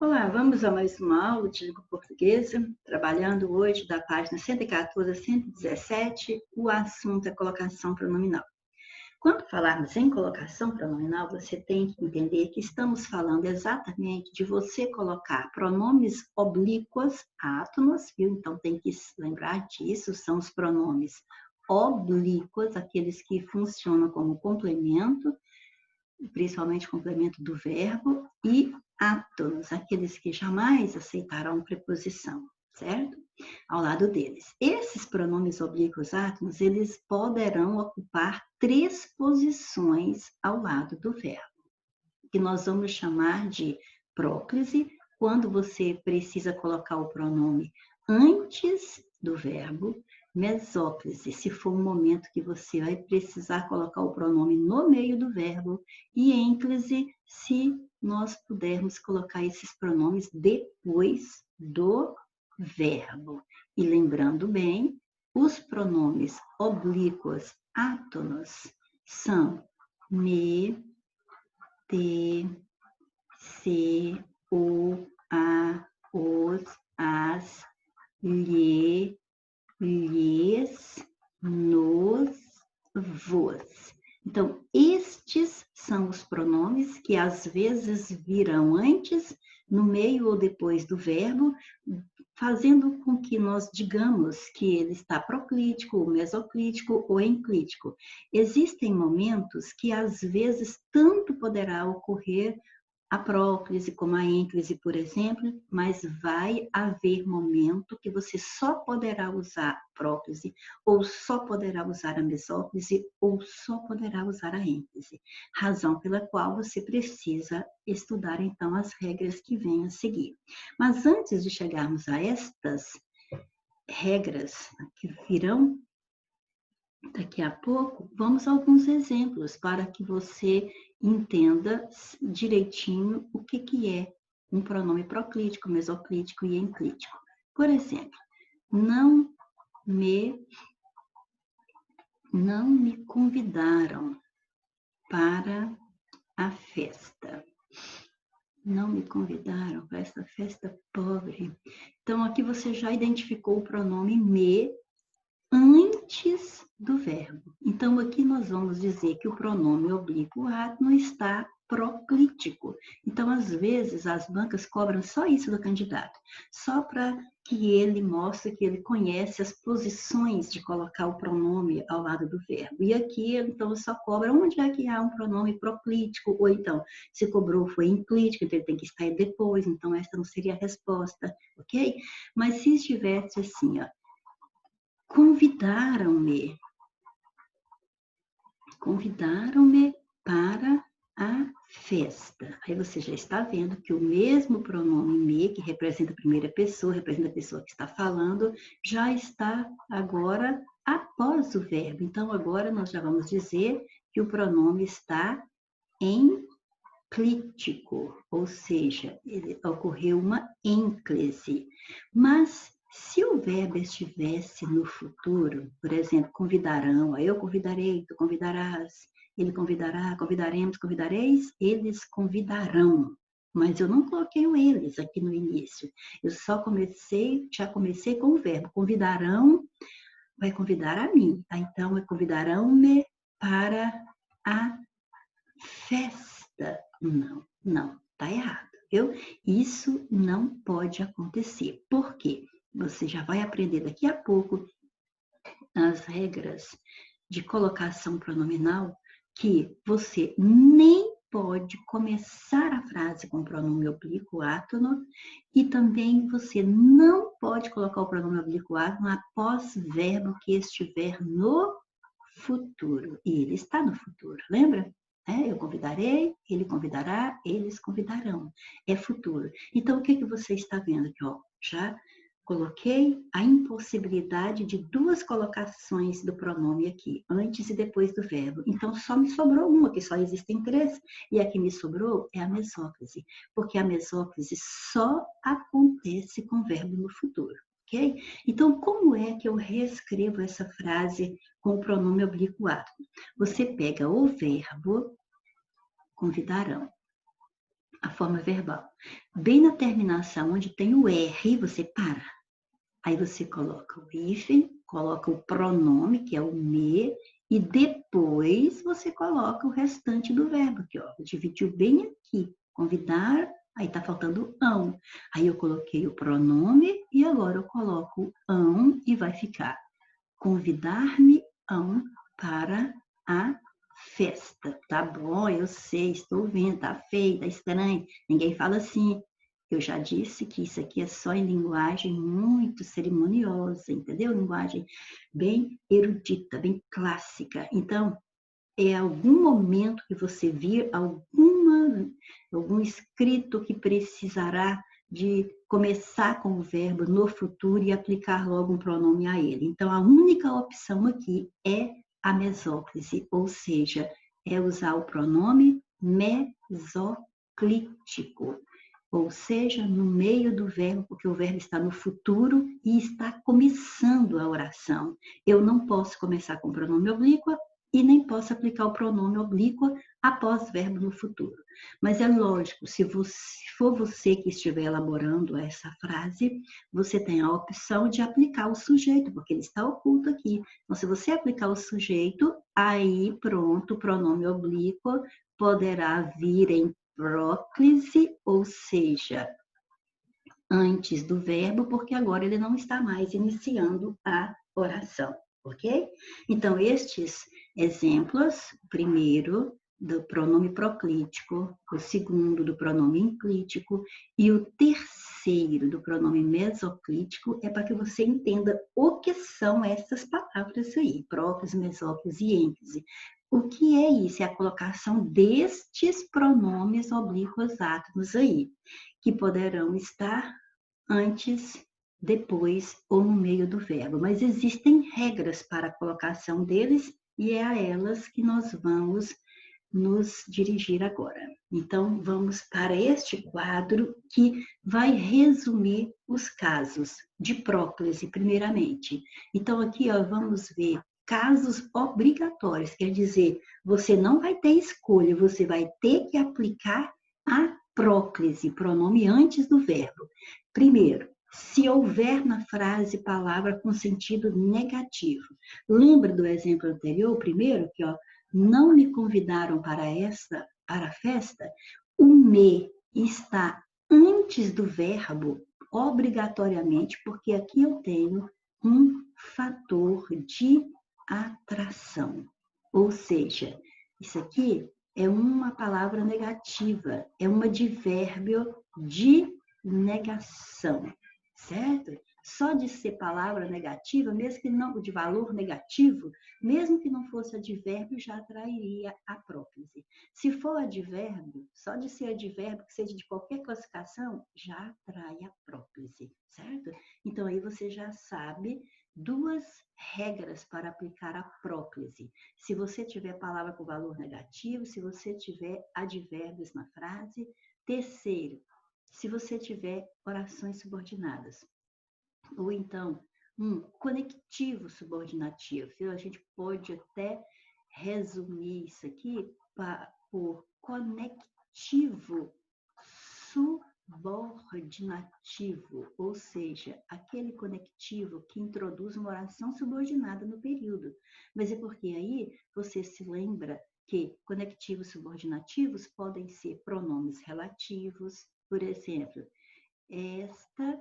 Olá, vamos a mais uma aula de língua portuguesa, trabalhando hoje da página 114 a 117, o assunto é colocação pronominal. Quando falarmos em colocação pronominal, você tem que entender que estamos falando exatamente de você colocar pronomes oblíquos átonos, viu? Então tem que se lembrar disso, são os pronomes oblíquos, aqueles que funcionam como complemento, principalmente complemento do verbo, e átonos, aqueles que jamais aceitarão preposição, certo? Ao lado deles. Esses pronomes oblíquos átonos, eles poderão ocupar 3 posições ao lado do verbo, que nós vamos chamar de próclise, quando você precisa colocar o pronome antes do verbo, mesóclise, se for um momento que você vai precisar colocar o pronome no meio do verbo, e ênclise, se nós pudermos colocar esses pronomes depois do verbo. E lembrando bem, os pronomes oblíquos átonos são me, te, se, o, a, os, as, lhe, lhes, nos, vos. Então, estes são os pronomes que às vezes virão antes, no meio ou depois do verbo, fazendo com que nós digamos que ele está proclítico, mesoclítico ou enclítico. Existem momentos que às vezes tanto poderá ocorrer a próclise, como a ênclise, por exemplo, mas vai haver momento que você só poderá usar a próclise, ou só poderá usar a mesóclise, ou só poderá usar a ênclise. Razão pela qual você precisa estudar, então, as regras que vêm a seguir. Mas antes de chegarmos a estas regras que virão daqui a pouco, vamos a alguns exemplos para que você entenda direitinho o que é um pronome proclítico, mesoclítico e enclítico. Por exemplo, não me convidaram para a festa. Não me convidaram para essa festa pobre. Então, aqui você já identificou o pronome me antes do verbo. Então, aqui nós vamos dizer que o pronome oblíquo átono está proclítico. Então, às vezes, as bancas cobram só isso do candidato, só para que ele mostre que ele conhece as posições de colocar o pronome ao lado do verbo. E aqui, então, só cobra onde é que há um pronome proclítico, ou então, se cobrou foi enclítico, então ele tem que estar depois, então esta não seria a resposta, ok? Mas se estivesse assim, ó, convidaram-me para a festa. Aí você já está vendo que o mesmo pronome me, que representa a primeira pessoa, representa a pessoa que está falando, já está agora após o verbo. Então, agora nós já vamos dizer que o pronome está enclítico, ou seja, ocorreu uma ênclise. Mas se o verbo estivesse no futuro, por exemplo, convidarão, eu convidarei, tu convidarás, ele convidará, convidaremos, convidareis, eles convidarão. Mas eu não coloquei o eles aqui no início. Eu já comecei com o verbo. Convidarão, vai convidar a mim. Então, convidarão-me para a festa. Não, tá errado, viu? Isso não pode acontecer. Por quê? Você já vai aprender daqui a pouco as regras de colocação pronominal, que você nem pode começar a frase com o pronome oblíquo átono, e também você não pode colocar o pronome oblíquo átono após verbo que estiver no futuro. E ele está no futuro, lembra? Eu convidarei, ele convidará, eles convidarão. É futuro. Então, o que você está vendo aqui? Já coloquei a impossibilidade de 2 colocações do pronome aqui, antes e depois do verbo. Então, só me sobrou uma, que só existem 3, e a que me sobrou é a mesóclise, porque a mesóclise só acontece com verbo no futuro. Ok? Então, como é que eu reescrevo essa frase com o pronome oblíquo átono? Você pega o verbo convidarão, a forma verbal. Bem na terminação, onde tem o R, você para. Aí você coloca o hífen, coloca o pronome, que é o me, e depois você coloca o restante do verbo aqui, ó. Dividiu bem aqui. Convidar, aí tá faltando ão. Aí eu coloquei o pronome e agora eu coloco ão e vai ficar convidar-me-ão para a festa. Tá bom, eu sei, estou vendo, tá feio, tá estranho. Ninguém fala assim. Eu já disse que isso aqui é só em linguagem muito cerimoniosa, entendeu? Linguagem bem erudita, bem clássica. Então, é algum momento que você vir algum escrito que precisará de começar com o verbo no futuro e aplicar logo um pronome a ele. Então, a única opção aqui é a mesóclise, ou seja, é usar o pronome mesoclítico, ou seja, no meio do verbo, porque o verbo está no futuro e está começando a oração. Eu não posso começar com pronome oblíqua e nem posso aplicar o pronome oblíqua após verbo no futuro. Mas é lógico, se for você que estiver elaborando essa frase, você tem a opção de aplicar o sujeito, porque ele está oculto aqui. Então, se você aplicar o sujeito, aí pronto, o pronome oblíquo poderá vir em próclise, ou seja, antes do verbo, porque agora ele não está mais iniciando a oração, ok? Então, estes exemplos, o primeiro do pronome proclítico, o segundo do pronome enclítico e o terceiro do pronome mesoclítico é para que você entenda o que são essas palavras aí, próclise, mesóclise e ênclise. O que é isso? É a colocação destes pronomes oblíquos átomos aí, que poderão estar antes, depois ou no meio do verbo. Mas existem regras para a colocação deles e é a elas que nós vamos nos dirigir agora. Então, vamos para este quadro que vai resumir os casos de próclise, primeiramente. Então, aqui, ó, vamos ver casos obrigatórios, quer dizer, você não vai ter escolha, você vai ter que aplicar a próclise, pronome antes do verbo. Primeiro, se houver na frase palavra com sentido negativo. Lembra do exemplo anterior, primeiro, que ó, não me convidaram para a festa? O me está antes do verbo, obrigatoriamente, porque aqui eu tenho um fator de atração. Ou seja, isso aqui é uma palavra negativa, é um advérbio de negação, certo? Só de ser palavra negativa, mesmo que não de valor negativo, mesmo que não fosse advérbio, já atrairia a próclise. Se for advérbio, só de ser advérbio, que seja de qualquer classificação, já atrai a próclise, certo? Então aí você já sabe duas regras para aplicar a próclise. Se você tiver palavra com valor negativo, se você tiver advérbios na frase. Terceiro, se você tiver orações subordinadas. Ou então, um conectivo subordinativo. A gente pode até resumir isso aqui por conectivo subordinativo, ou seja, aquele conectivo que introduz uma oração subordinada no período. Mas é porque aí você se lembra que conectivos subordinativos podem ser pronomes relativos, por exemplo, esta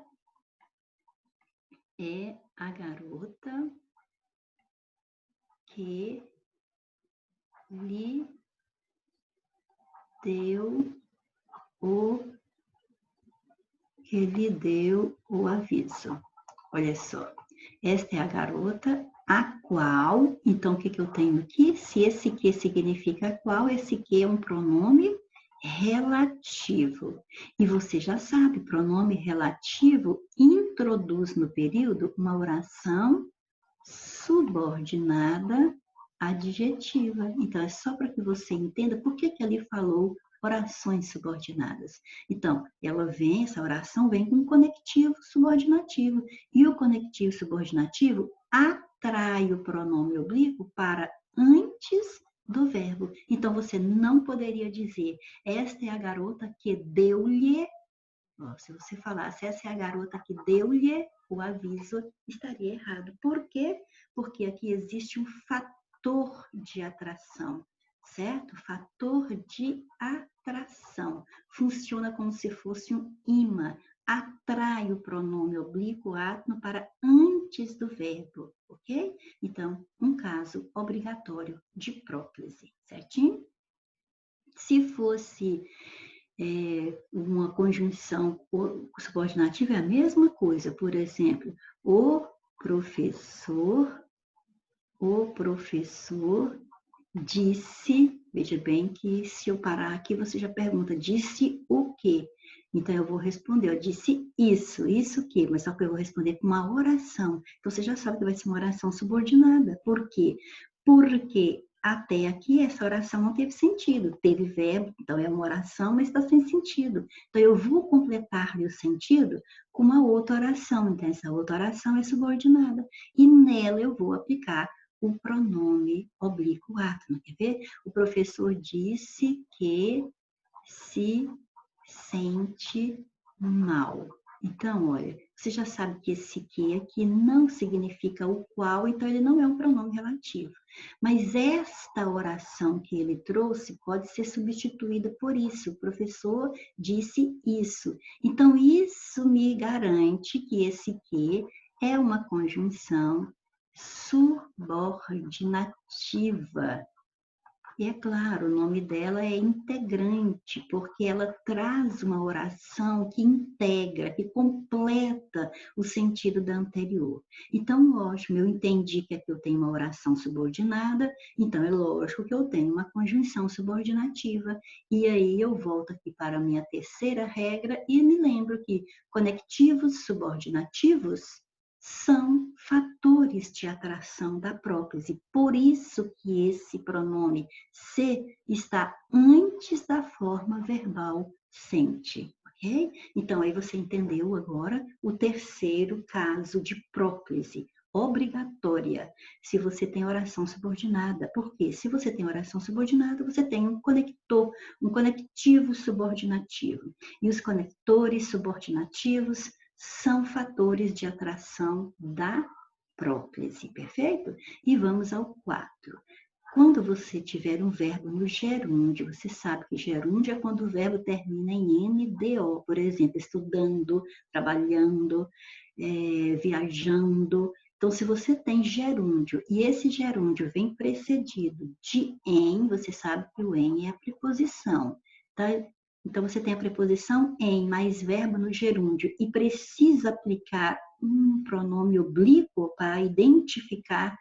é a garota que lhe deu o aviso. Olha só, esta é a garota a qual, então o que eu tenho aqui? Se esse que significa a qual, esse que é um pronome relativo. E você já sabe, pronome relativo introduz no período uma oração subordinada adjetiva. Então, é só para que você entenda por que ele falou orações subordinadas. Então, essa oração vem com um conectivo subordinativo. E o conectivo subordinativo atrai o pronome oblíquo para antes do verbo. Então, você não poderia dizer, esta é a garota que deu-lhe. Se você falasse, essa é a garota que deu-lhe o aviso, estaria errado. Por quê? Porque aqui existe um fator de atração, certo? Fator de atração. Funciona como se fosse um imã. Atrai o pronome oblíquo atno para antes do verbo, ok? Então, um caso obrigatório de próclise, certinho? Se fosse uma conjunção subordinativa, é a mesma coisa. Por exemplo, o professor disse, veja bem que se eu parar aqui, você já pergunta, disse o quê? Então, eu vou responder, eu disse isso o quê? Mas só que eu vou responder com uma oração. Então, você já sabe que vai ser uma oração subordinada. Por quê? Porque até aqui essa oração não teve sentido. Teve verbo, então é uma oração, mas está sem sentido. Então, eu vou completar-lhe o sentido com uma outra oração. Então, essa outra oração é subordinada. E nela eu vou aplicar o pronome oblíquo atno. Quer ver? O professor disse que se sente mal. Então, olha, você já sabe que esse que aqui não significa o qual, então ele não é um pronome relativo. Mas esta oração que ele trouxe pode ser substituída por isso. O professor disse isso. Então, isso me garante que esse que é uma conjunção subordinativa. E é claro, o nome dela é integrante, porque ela traz uma oração que integra, que completa o sentido da anterior. Então, lógico, eu entendi que aqui eu tenho uma oração subordinada, então é lógico que eu tenho uma conjunção subordinativa. E aí eu volto aqui para a minha terceira regra e me lembro que conectivos subordinativos são fatores de atração da próclise. Por isso que esse pronome se está antes da forma verbal sente, ok? Então, aí você entendeu agora o terceiro caso de próclise obrigatória, se você tem oração subordinada. Por quê? Se você tem oração subordinada, você tem um conector, um conectivo subordinativo. E os conectores subordinativos são fatores de atração da próclise, perfeito? E vamos ao 4. Quando você tiver um verbo no gerúndio, você sabe que gerúndio é quando o verbo termina em NDO, por exemplo, estudando, trabalhando, viajando. Então, se você tem gerúndio e esse gerúndio vem precedido de em, você sabe que o em é a preposição, tá? Então, você tem a preposição em mais verbo no gerúndio e precisa aplicar um pronome oblíquo para identificar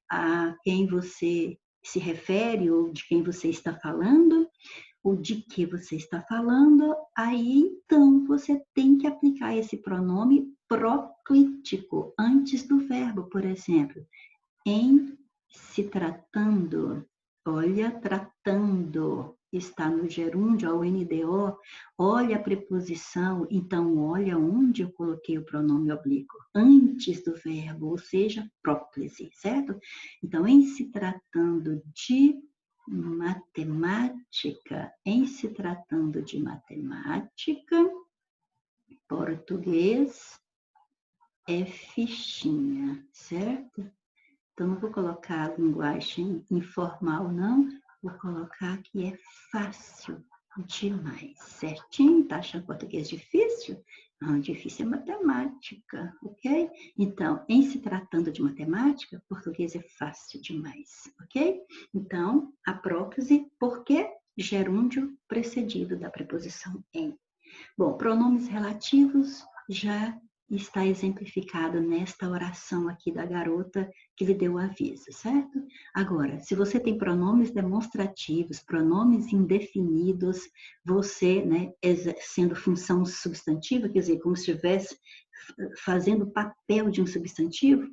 a quem você se refere ou de quem você está falando, ou de que você está falando, aí então você tem que aplicar esse pronome proclítico antes do verbo, por exemplo, em se tratando, olha, tratando, está no gerúndio, ao NDO, olha a preposição, então olha onde eu coloquei o pronome oblíquo, antes do verbo, ou seja, próclise, certo? Então, em se tratando de matemática, em se tratando de matemática, português é fichinha, certo? Então, não vou colocar a linguagem informal, não. Vou colocar que é fácil demais, certinho? Tá achando português difícil? Não, difícil é matemática, ok? Então, em se tratando de matemática, português é fácil demais, ok? Então, a próclise, por quê? Gerúndio precedido da preposição em. Bom, pronomes relativos já está exemplificado nesta oração aqui da garota que lhe deu o aviso, certo? Agora, se você tem pronomes demonstrativos, pronomes indefinidos, você, né, sendo função substantiva, quer dizer, como se estivesse fazendo o papel de um substantivo,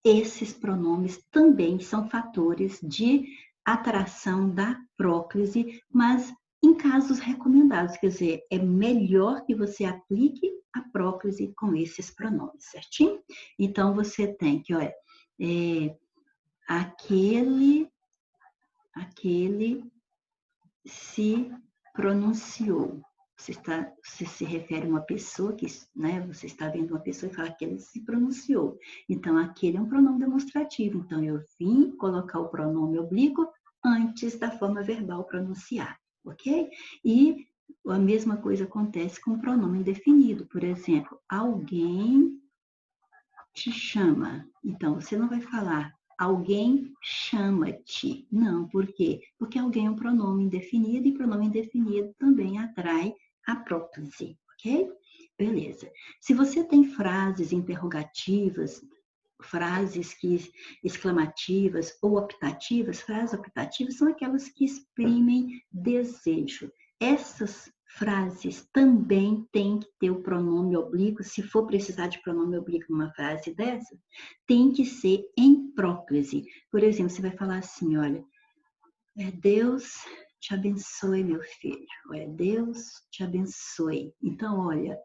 esses pronomes também são fatores de atração da próclise, mas em casos recomendados, quer dizer, é melhor que você aplique a próclise com esses pronomes, certinho? Então, você tem que, olha, aquele aquele se pronunciou. Você se refere a uma pessoa que, né, você está vendo uma pessoa e fala que ele se pronunciou. Então, aquele é um pronome demonstrativo. Então, eu vim colocar o pronome oblíquo antes da forma verbal pronunciar, ok? E a mesma coisa acontece com o pronome indefinido. Por exemplo, alguém te chama. Então, você não vai falar alguém chama-te. Não, por quê? Porque alguém é um pronome indefinido e pronome indefinido também atrai a prótese, ok? Beleza. Se você tem frases interrogativas, frases que exclamativas ou optativas, frases optativas são aquelas que exprimem desejo. Essas frases também têm que ter o pronome oblíquo, se for precisar de pronome oblíquo numa frase dessa, tem que ser em próclise. Por exemplo, você vai falar assim, olha, Deus te abençoe, meu filho. Olha, Deus te abençoe. Então, olha,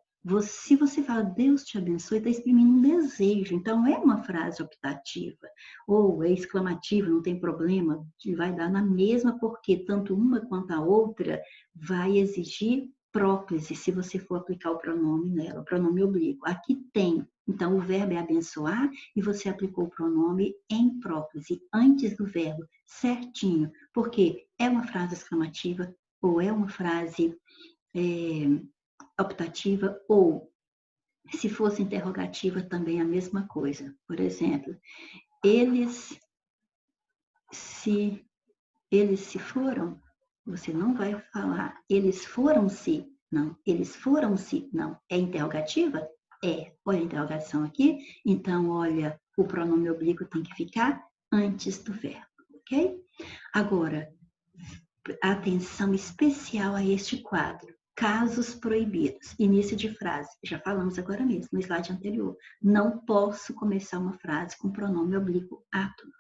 se você fala Deus te abençoe, está exprimindo um desejo. Então, é uma frase optativa. Ou é exclamativa, não tem problema. Vai dar na mesma, porque tanto uma quanto a outra vai exigir próclise, se você for aplicar o pronome nela, o pronome oblíquo. Aqui tem. Então, o verbo é abençoar e você aplicou o pronome em próclise, antes do verbo, certinho. Porque é uma frase exclamativa ou é uma frase optativa ou, se fosse interrogativa, também a mesma coisa. Por exemplo, eles se foram, você não vai falar eles foram-se, não. Eles foram-se, não. É interrogativa? É. Olha a interrogação aqui. Então, olha, o pronome oblíquo tem que ficar antes do verbo, ok? Agora, atenção especial a este quadro. Casos proibidos. Início de frase. Já falamos agora mesmo, no slide anterior. Não posso começar uma frase com pronome oblíquo átono.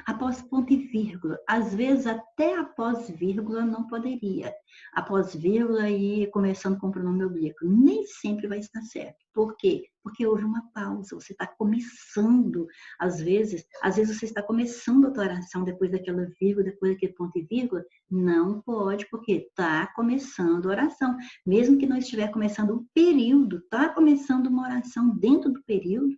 Após ponto e vírgula. Às vezes, até após vírgula não poderia. Após vírgula e começando com pronome oblíquo. Nem sempre vai estar certo. Por quê? Porque houve uma pausa. Você está começando, às vezes você está começando a tua oração depois daquela vírgula, depois daquele ponto e vírgula. Não pode, porque está começando a oração. Mesmo que não estiver começando um período, está começando uma oração dentro do período,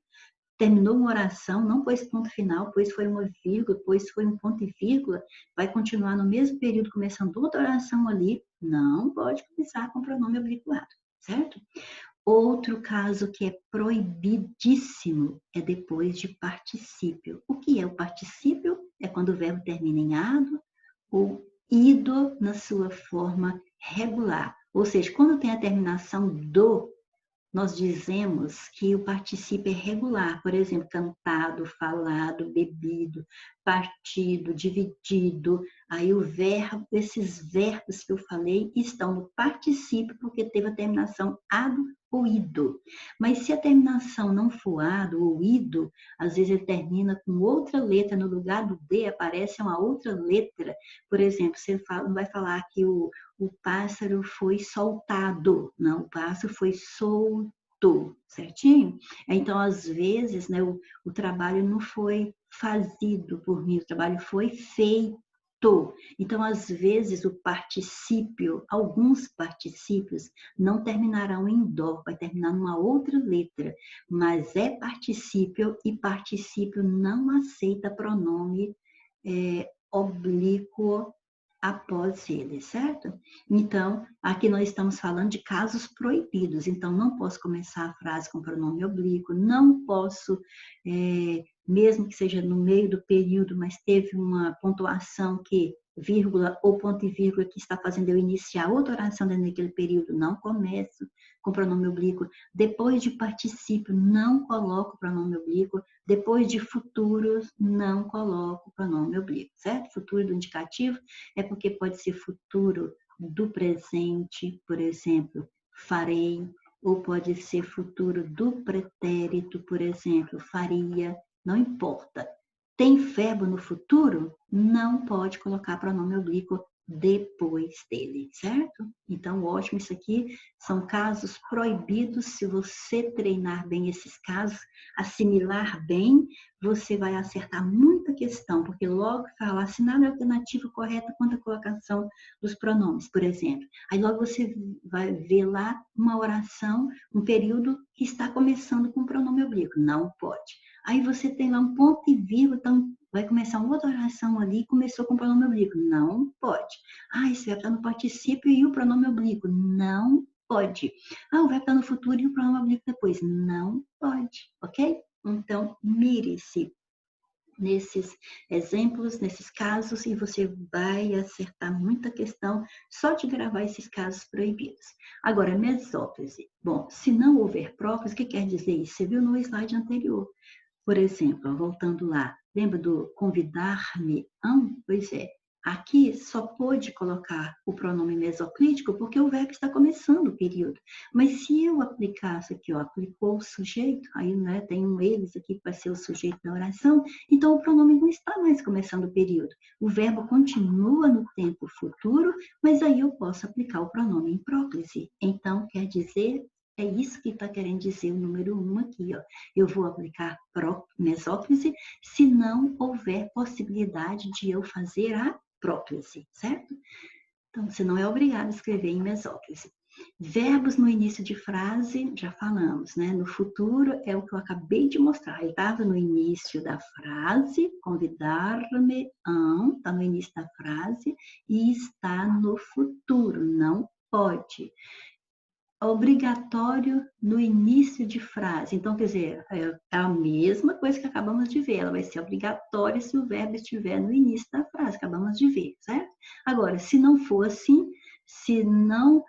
terminou uma oração, não pôs ponto final, pois foi uma vírgula, pois foi um ponto e vírgula, vai continuar no mesmo período, começando outra oração ali, não pode começar com pronome oblíquo, certo? Outro caso que é proibidíssimo é depois de particípio. O que é o particípio? É quando o verbo termina em ado ou ido na sua forma regular. Ou seja, quando tem a terminação do, nós dizemos que o particípio é regular, por exemplo, cantado, falado, bebido, partido, dividido. Aí o verbo, esses verbos que eu falei estão no particípio porque teve a terminação ado ou ido. Mas se a terminação não for ado ou ido, às vezes ele termina com outra letra, no lugar do D aparece uma outra letra. Por exemplo, você não vai falar que o pássaro foi soltado. Não, o pássaro foi solto, certinho? Então, às vezes, né, o trabalho não foi fazido por mim, o trabalho foi feito. Então, às vezes, o particípio, alguns particípios, não terminarão em dó, vai terminar numa outra letra, mas é particípio e particípio não aceita pronome oblíquo após ele, certo? Então, aqui nós estamos falando de casos proibidos. Então, não posso começar a frase com pronome oblíquo, não posso, mesmo que seja no meio do período, mas teve uma pontuação que, vírgula ou ponto e vírgula, que está fazendo eu iniciar outra oração dentro daquele período, não começo com pronome oblíquo. Depois de particípio, não coloco pronome oblíquo. Depois de futuros, não coloco pronome oblíquo, certo? Futuro do indicativo é porque pode ser futuro do presente, por exemplo, farei, ou pode ser futuro do pretérito, por exemplo, faria, não importa. Tem verbo no futuro? Não pode colocar pronome oblíquo depois dele, certo? Então, ótimo, isso aqui são casos proibidos. Se você treinar bem esses casos, assimilar bem, você vai acertar muita questão, porque logo falar assinale a alternativa correta quanto à colocação dos pronomes, por exemplo. Aí logo você vai ver lá uma oração, um período que está começando com o pronome oblíquo. Não pode. Aí você tem lá um ponto e vírgula, então vai começar uma outra oração ali, começou com o pronome oblíquo. Não pode. Ah, esse verbo está no particípio e o pronome oblíquo. Não pode. Ah, o verbo está no futuro e o pronome oblíquo depois. Não pode, ok? Então, mire-se nesses exemplos, nesses casos, e você vai acertar muita questão só de gravar esses casos proibidos. Agora, mesóclise. Bom, se não houver próclise, o que quer dizer isso? Você viu no slide anterior. Por exemplo, voltando lá, lembra do convidar-me? Pois é, aqui só pode colocar o pronome mesoclítico porque o verbo está começando o período. Mas se eu aplicasse aqui, ó, aplicou o sujeito, aí né, tem um eles aqui que vai ser o sujeito da oração, então o pronome não está mais começando o período. O verbo continua no tempo futuro, mas aí eu posso aplicar o pronome em próclise. Então, quer dizer, é isso que está querendo dizer o número 1 aqui, ó. Eu vou aplicar mesóclise se não houver possibilidade de eu fazer a próclise, certo? Então, você não é obrigado a escrever em mesóclise. Verbos no início de frase, já falamos, né? No futuro é o que eu acabei de mostrar. Ele estava no início da frase, convidar-me, está no início da frase, e está no futuro, não pode. Obrigatório no início de frase. Então, quer dizer, é a mesma coisa que acabamos de ver. Ela vai ser obrigatória se o verbo estiver no início da frase. Acabamos de ver, certo? Agora, se não for assim, se não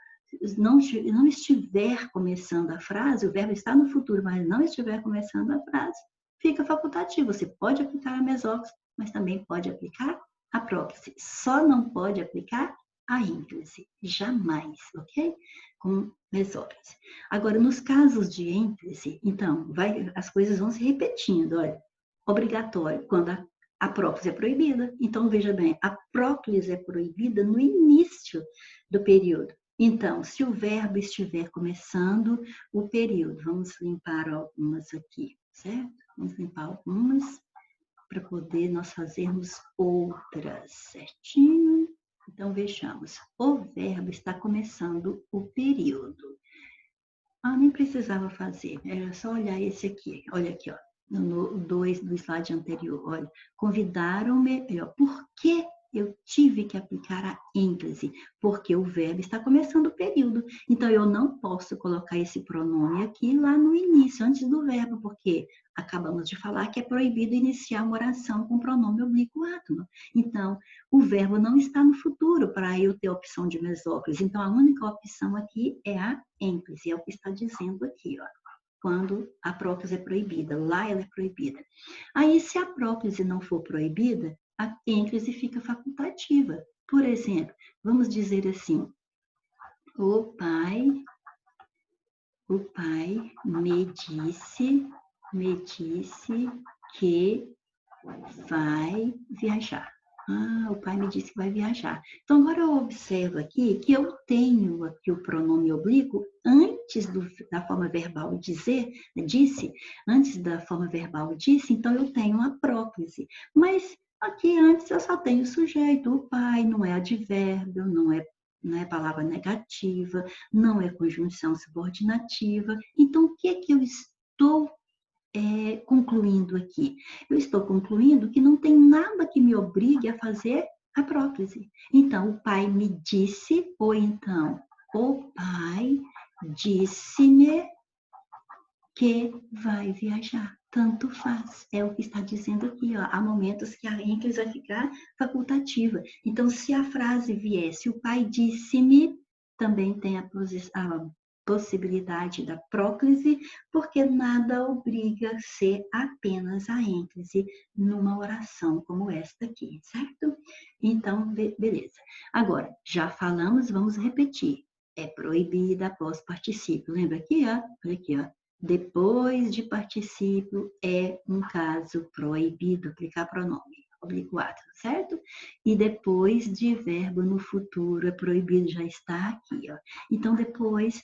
estiver começando a frase, o verbo está no futuro, mas não estiver começando a frase, fica facultativo. Você pode aplicar a mesóclise, mas também pode aplicar a próclise. Só não pode aplicar a ênclise. Jamais, ok? Com mesóclise. Agora, nos casos de ênclise, então, as coisas vão se repetindo. Olha, obrigatório, quando a próclise é proibida. Então, veja bem, a próclise é proibida no início do período. Então, se o verbo estiver começando o período, vamos limpar algumas aqui, certo? Vamos limpar algumas para poder nós fazermos outras, certinho? Então, vejamos. O verbo está começando o período. Nem precisava fazer. Era só olhar esse aqui. Olha aqui, ó. No 2 do slide anterior. Olha. Convidaram-me. Por que eu tive que aplicar a ênclise? Porque o verbo está começando o período. Então, eu não posso colocar esse pronome aqui lá no início, antes do verbo, porque acabamos de falar que é proibido iniciar uma oração com pronome oblíquo átono. Então, o verbo não está no futuro para eu ter a opção de mesóclise. Então, a única opção aqui é a ênclise, é o que está dizendo aqui, ó. Quando a próclise é proibida, lá ela é proibida. Aí, se a próclise não for proibida, a ênclise fica facultativa. Por exemplo, vamos dizer assim, o pai me disse que vai viajar. O pai me disse que vai viajar. Então, agora eu observo aqui que eu tenho aqui o pronome oblíquo antes da forma verbal disse, antes da forma verbal disse, então eu tenho a próclise. Mas aqui antes eu só tenho o sujeito, o pai, não é advérbio, não é palavra negativa, não é conjunção subordinativa. Então, o que é que eu estou concluindo aqui? Eu estou concluindo que não tem nada que me obrigue a fazer a próclise. Então, o pai me disse, ou então, o pai disse-me que vai viajar. Tanto faz. É o que está dizendo aqui, ó. Há momentos que a ênclise vai ficar facultativa. Então, se a frase viesse, o pai disse-me, também tem a possibilidade da próclise, porque nada obriga a ser apenas a ênclise numa oração como esta aqui, certo? Então, beleza. Agora, já falamos, vamos repetir. É proibida após particípio. Lembra aqui, ó? Olha aqui, ó. Depois de particípio é um caso proibido aplicar pronome. /ato, certo? E depois de verbo no futuro, é proibido, já está aqui, ó. Então, depois,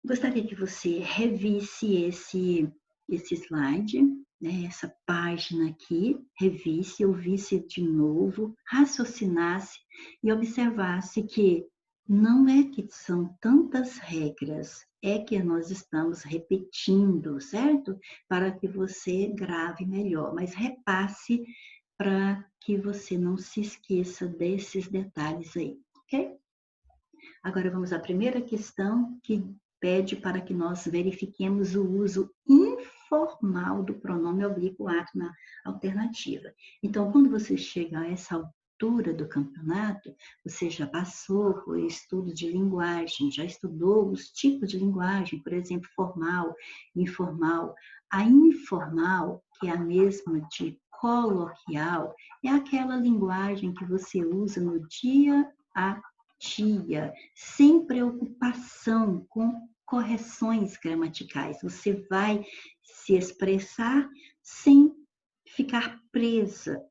gostaria que você revisse esse slide, né, essa página aqui, revisse, ouvisse de novo, raciocinasse e observasse que não é que são tantas regras, é que nós estamos repetindo, certo? Para que você grave melhor, mas repasse para que você não se esqueça desses detalhes aí, ok? Agora vamos à primeira questão que pede para que nós verifiquemos o uso informal do pronome /ato na alternativa. Então, quando você chega a essa altura do campeonato, você já passou por estudo de linguagem, já estudou os tipos de linguagem, por exemplo, formal, informal. A informal, que é a mesma de coloquial, é aquela linguagem que você usa no dia a dia, sem preocupação com correções gramaticais. Você vai se expressar sem ficar presa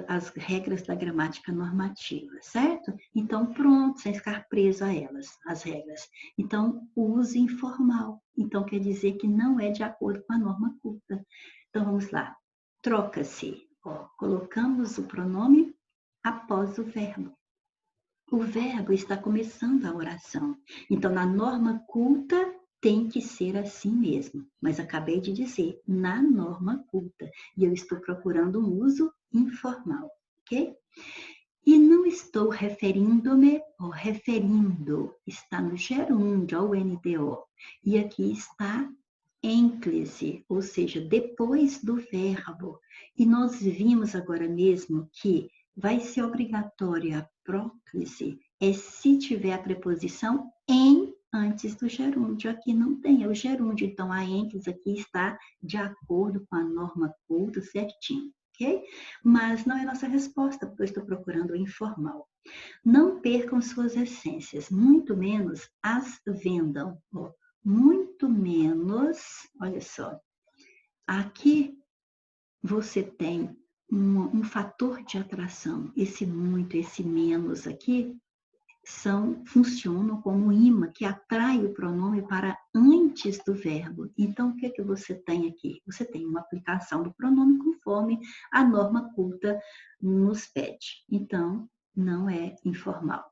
às regras da gramática normativa, certo? Então, pronto, sem ficar preso a elas, as regras. Então, o uso informal. Então, quer dizer que não é de acordo com a norma culta. Então, vamos lá. Troca-se. Colocamos o pronome após o verbo. O verbo está começando a oração. Então, na norma culta, tem que ser assim mesmo. Mas acabei de dizer, na norma culta. E eu estou procurando um uso informal, ok? E não estou referindo-me ou referindo. Está no gerúndio, ou NDO. E aqui está ênclise, ou seja, depois do verbo. E nós vimos agora mesmo que vai ser obrigatória a próclise se tiver a preposição em antes do gerúndio. Aqui não tem, é o gerúndio. Então, a ênclise aqui está de acordo com a norma culta certinho, ok? Mas não é nossa resposta, porque eu estou procurando o informal. Não percam suas essências, muito menos as vendam. Muito menos, olha só, aqui você tem um fator de atração. Esse muito, esse menos aqui, funcionam como imã que atrai o pronome para antes do verbo. Então, o que é que você tem aqui? Você tem uma aplicação do pronome conforme a norma culta nos pede. Então, não é informal.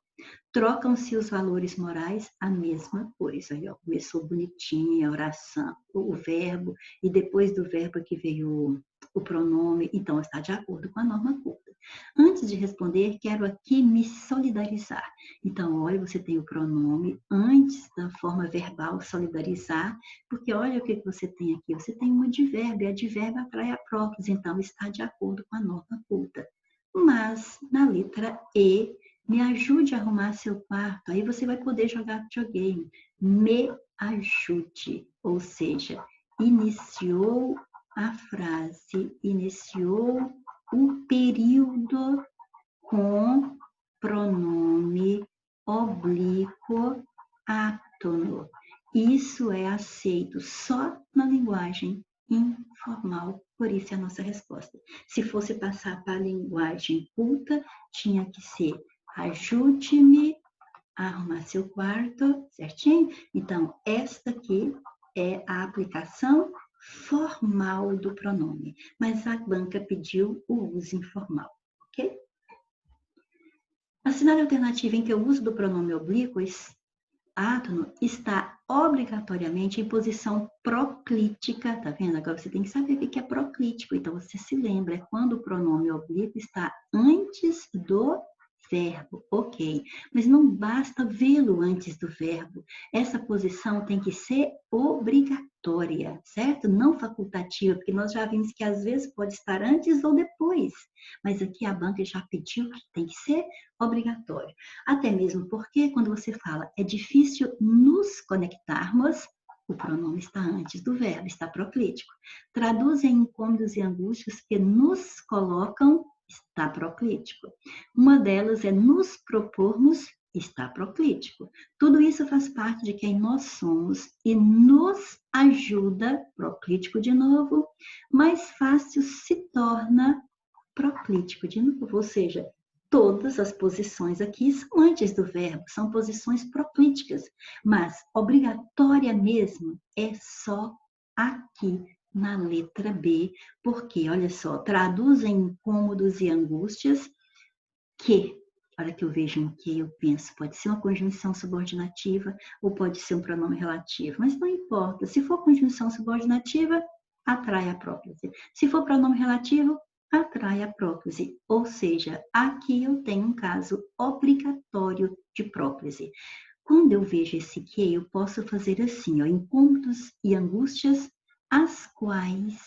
Trocam-se os valores morais, a mesma coisa. Aí, ó, começou bonitinha a oração, o verbo, e depois do verbo que veio o pronome, então está de acordo com a norma culta. Antes de responder, quero aqui me solidarizar. Então, olha, você tem o pronome antes da forma verbal solidarizar, porque olha o que você tem aqui. Você tem um advérbio, advérbio atrai a própria, então está de acordo com a norma culta. Mas, na letra E, me ajude a arrumar seu quarto. Aí você vai poder jogar videogame. Me ajude. Ou seja, iniciou a frase, iniciou o período com pronome oblíquo átono. Isso é aceito só na linguagem informal, por isso é a nossa resposta. Se fosse passar para a linguagem culta, tinha que ser ajude-me a arrumar seu quarto, certinho? Então, esta aqui é a aplicação formal do pronome, mas a banca pediu o uso informal, ok? A sinal alternativa em que o uso do pronome oblíquo átono está obrigatoriamente em posição proclítica, tá vendo? Agora você tem que saber o que é proclítico, então você se lembra, é quando o pronome oblíquo está antes do verbo, ok. Mas não basta vê-lo antes do verbo. Essa posição tem que ser obrigatória, certo? Não facultativa, porque nós já vimos que às vezes pode estar antes ou depois. Mas aqui a banca já pediu que tem que ser obrigatório. Até mesmo porque quando você fala é difícil nos conectarmos, o pronome está antes do verbo, está proclítico. Traduz em incômodos e angústias que nos colocam, está proclítico. Uma delas é nos propormos, está proclítico. Tudo isso faz parte de quem nós somos e nos ajuda, proclítico de novo, mais fácil se torna proclítico de novo, ou seja, todas as posições aqui são antes do verbo, são posições proclíticas, mas obrigatória mesmo é só aqui na letra B, porque, olha só, traduzem incômodos e angústias que, a hora que eu vejo um que, eu penso, pode ser uma conjunção subordinativa ou pode ser um pronome relativo, mas não importa. Se for conjunção subordinativa, atrai a próclise. Se for pronome relativo, atrai a próclise. Ou seja, aqui eu tenho um caso obrigatório de próclise. Quando eu vejo esse que, eu posso fazer assim, ó, incômodos e angústias, as quais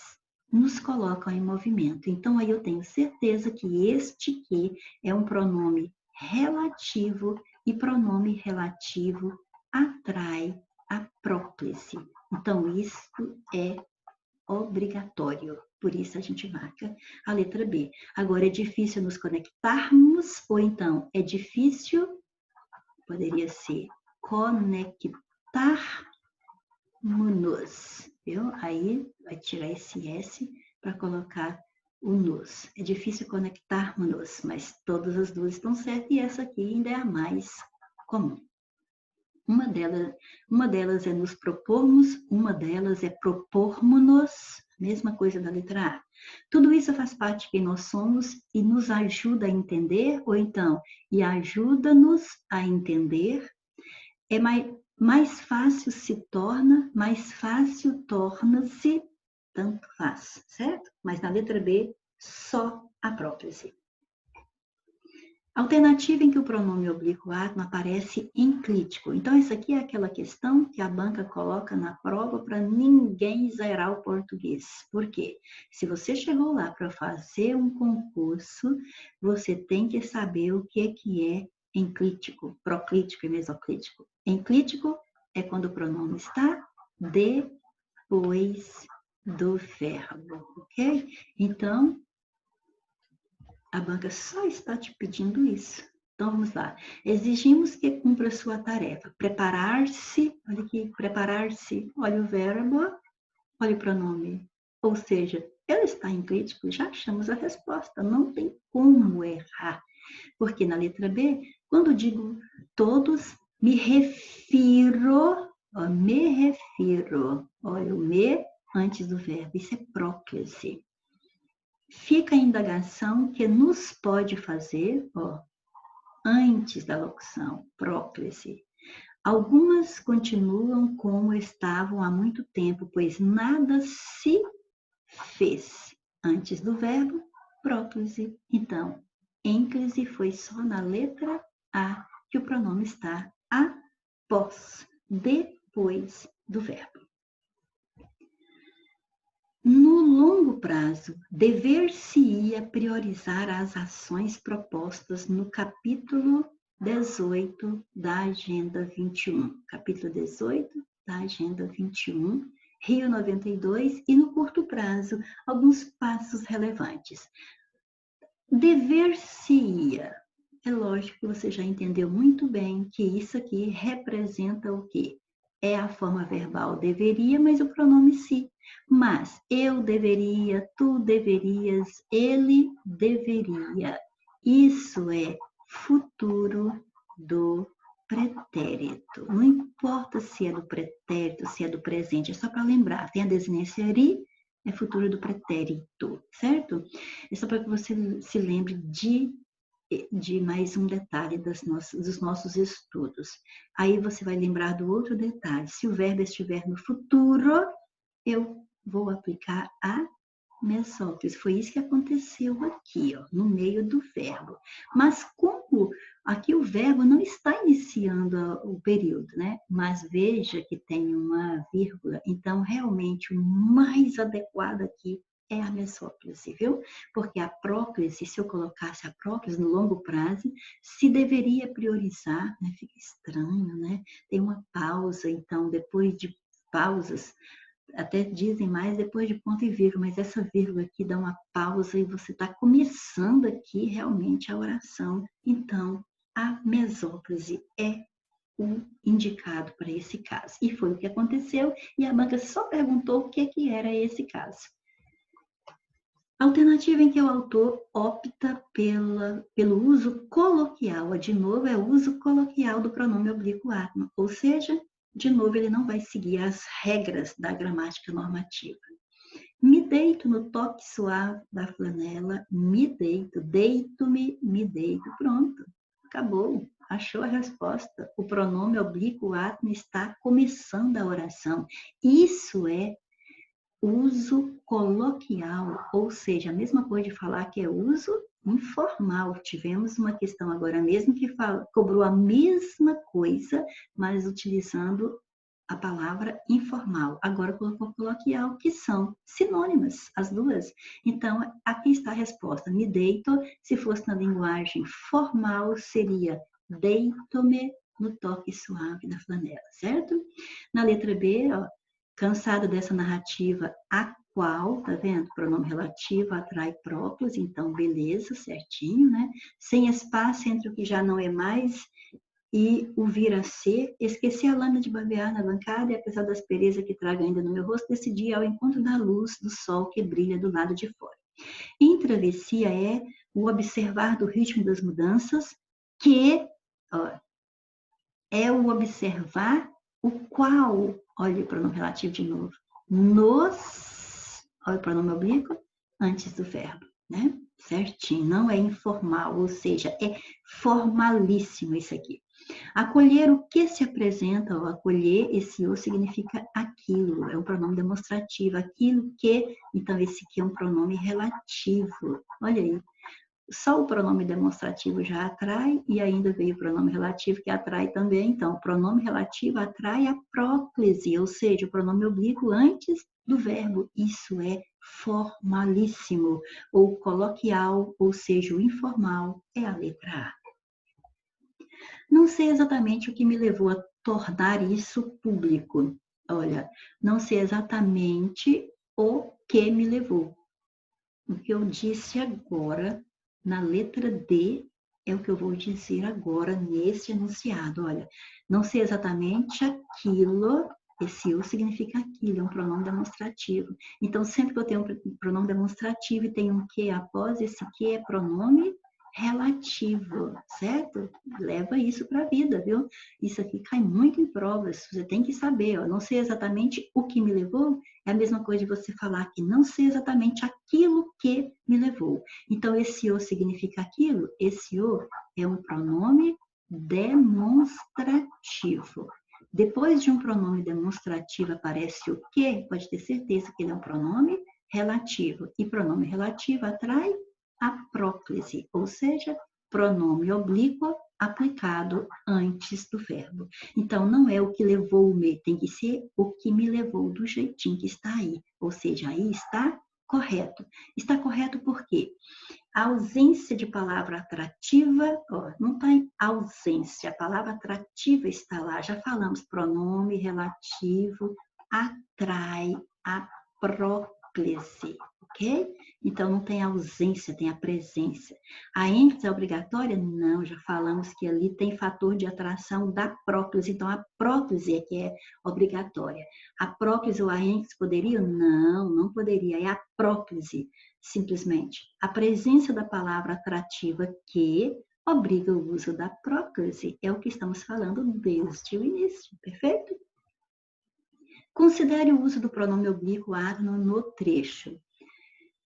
nos colocam em movimento. Então, aí eu tenho certeza que este que é um pronome relativo e pronome relativo atrai a próclise. Então, isso é obrigatório. Por isso a gente marca a letra B. Agora, é difícil nos conectarmos ou então é difícil, poderia ser conectar-nos, viu? Aí vai tirar esse S para colocar o nos. É difícil conectarmos, mas todas as duas estão certas e essa aqui ainda é a mais comum. Uma delas é nos propormos, uma delas é propormos-nos, mesma coisa da letra A. Tudo isso faz parte de quem nós somos e nos ajuda a entender, ou então, e ajuda-nos a entender. É mais fácil se torna, mais fácil torna-se, tanto faz, certo? Mas na letra B, só a próclise. Alternativa em que o pronome oblíquo não aparece enclítico. Então, isso aqui é aquela questão que a banca coloca na prova para ninguém zerar o português. Por quê? Se você chegou lá para fazer um concurso, você tem que saber o que é enclítico, proclítico e mesoclítico. Enclítico é quando o pronome está depois do verbo, ok? Então, a banca só está te pedindo isso. Então, vamos lá. Exigimos que cumpra sua tarefa. Preparar-se, olha aqui, preparar-se. Olha o verbo, olha o pronome. Ou seja, ele está em crítico, já achamos a resposta. Não tem como errar. Porque na letra B, quando digo todos, me refiro, olha o me antes do verbo. Isso é próclise. Fica a indagação que nos pode fazer, antes da locução, próclise. Algumas continuam como estavam há muito tempo, pois nada se fez. Antes do verbo, próclise. Então, ênclise foi só na letra A, que o pronome está após, depois do verbo. No longo prazo, dever-se-ia priorizar as ações propostas no capítulo 18 da Agenda 21. Capítulo 18 da Agenda 21, Rio 92, e no curto prazo, alguns passos relevantes. Dever-se-ia. É lógico que você já entendeu muito bem que isso aqui representa o quê? É a forma verbal deveria, mas o pronome se. Mas eu deveria, tu deverias, ele deveria. Isso é futuro do pretérito. Não importa se é do pretérito, se é do presente, é só para lembrar. Tem a desinência ri, é futuro do pretérito, certo? É só para que você se lembre de mais um detalhe dos nossos estudos. Aí você vai lembrar do outro detalhe. Se o verbo estiver no futuro, eu vou aplicar a mesóclise. Foi isso que aconteceu aqui, no meio do verbo. Mas como aqui o verbo não está iniciando o período, né? Mas veja que tem uma vírgula. Então, realmente, o mais adequado aqui é a mesóclise, viu? Porque a próclise, se eu colocasse a próclise no longo prazo, se deveria priorizar, né? Fica estranho, né? Tem uma pausa, então, depois de pausas, até dizem mais depois de ponto e vírgula, mas essa vírgula aqui dá uma pausa e você está começando aqui realmente a oração. Então, a mesóclise é o indicado para esse caso. E foi o que aconteceu, e a banca só perguntou o que era esse caso. Alternativa em que o autor opta pelo uso coloquial. De novo, é o uso coloquial do pronome oblíquo atno, ou seja, de novo, ele não vai seguir as regras da gramática normativa. Me deito no toque suave da flanela, me deito, deito-me, me deito. Pronto, acabou, achou a resposta. O pronome oblíquo atno está começando a oração. Isso é uso coloquial, ou seja, a mesma coisa de falar que é uso informal. Tivemos uma questão agora mesmo que cobrou a mesma coisa, mas utilizando a palavra informal. Agora colocou coloquial, que são sinônimas, as duas. Então, aqui está a resposta. Me deito, se fosse na linguagem formal, seria deito-me no toque suave da flanela, certo? Na letra B, ó, cansado dessa narrativa, a qual, tá vendo? Pronome relativo atrai próprios, então beleza, certinho, né? Sem espaço entre o que já não é mais e o vir a ser, esqueci a lâmina de babear na bancada e apesar da aspereza que traga ainda no meu rosto, decidi ir ao encontro da luz do sol que brilha do lado de fora. Em travessia é o observar do ritmo das mudanças, que ó, é o observar o qual, olha o pronome relativo de novo, nos, olha o pronome oblíquo, antes do verbo, né? Certinho, não é informal, ou seja, é formalíssimo isso aqui. Acolher o que se apresenta, ou acolher, esse o significa aquilo, é um pronome demonstrativo, aquilo que, então esse aqui é um pronome relativo, olha aí. Só o pronome demonstrativo já atrai, e ainda veio o pronome relativo que atrai também. Então, o pronome relativo atrai a próclise, ou seja, o pronome oblíquo antes do verbo. Isso é formalíssimo, ou coloquial, ou seja, o informal, é a letra A. Não sei exatamente o que me levou a tornar isso público. Olha, não sei exatamente o que me levou. O que eu disse agora, na letra D, é o que eu vou dizer agora nesse enunciado. Olha, não sei exatamente aquilo, esse o significa aquilo, é um pronome demonstrativo. Então, sempre que eu tenho um pronome demonstrativo e tenho um que após, esse que é pronome relativo, certo? Leva isso para a vida, viu? Isso aqui cai muito em provas, você tem que saber, ó, não sei exatamente o que me levou, é a mesma coisa de você falar que não sei exatamente aquilo que me levou. Então, esse o significa aquilo, esse o é um pronome demonstrativo. Depois de um pronome demonstrativo aparece o que, pode ter certeza que ele é um pronome relativo. E pronome relativo atrai a próclise, ou seja, pronome oblíquo aplicado antes do verbo. Então, não é o que levou-me, tem que ser o que me levou do jeitinho que está aí. Ou seja, aí está correto. Está correto por quê? A ausência de palavra atrativa, ó, não está em ausência, a palavra atrativa está lá. Já falamos, pronome relativo atrai a próclise, ok? Então, não tem ausência, tem a presença. A ênfase é obrigatória? Não, já falamos que ali tem fator de atração da próclise. Então, a próclise é que é obrigatória. A próclise ou a ênfase poderia? Não, não poderia. É a próclise, simplesmente. A presença da palavra atrativa que obriga o uso da próclise. É o que estamos falando desde o início, perfeito? Considere o uso do pronome oblíquo atno no trecho.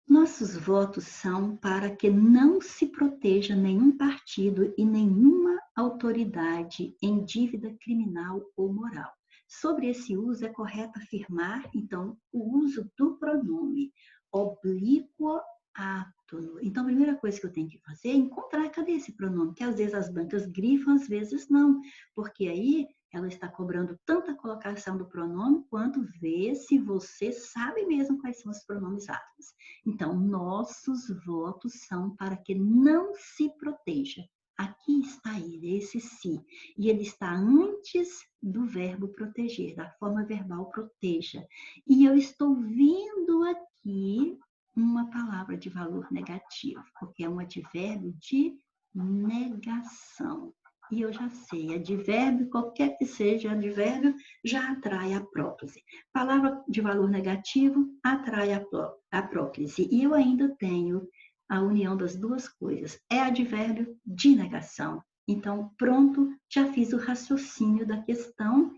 Nossos votos são para que não se proteja nenhum partido e nenhuma autoridade em dívida criminal ou moral. Sobre esse uso, é correto afirmar, então, o uso do pronome oblíquo átono. Então, a primeira coisa que eu tenho que fazer é encontrar cadê esse pronome, que às vezes as bancas grifam, às vezes não, porque aí ela está cobrando tanto a colocação do pronome, quanto ver se você sabe mesmo quais são os pronomes átonos. Então, nossos votos são para que não se proteja. Aqui está ele, esse se. E ele está antes do verbo proteger, da forma verbal proteja. E eu estou vendo aqui uma palavra de valor negativo, porque é um advérbio de negação. e eu já sei, advérbio, qualquer que seja advérbio, já atrai a próclise. Palavra de valor negativo atrai a próclise. E eu ainda tenho a união das duas coisas. É advérbio de negação. Então, pronto, já fiz o raciocínio da questão.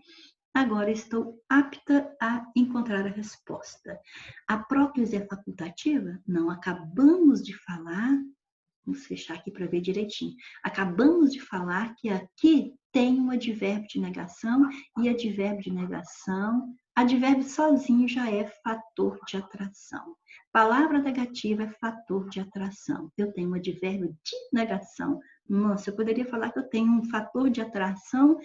Agora estou apta a encontrar a resposta. A próclise é facultativa? Não, acabamos de falar. Vamos fechar aqui para ver direitinho. Acabamos de falar que aqui tem um advérbio de negação e advérbio sozinho já é fator de atração. Palavra negativa é fator de atração. Eu tenho um advérbio de negação. Nossa, eu poderia falar que eu tenho um fator de atração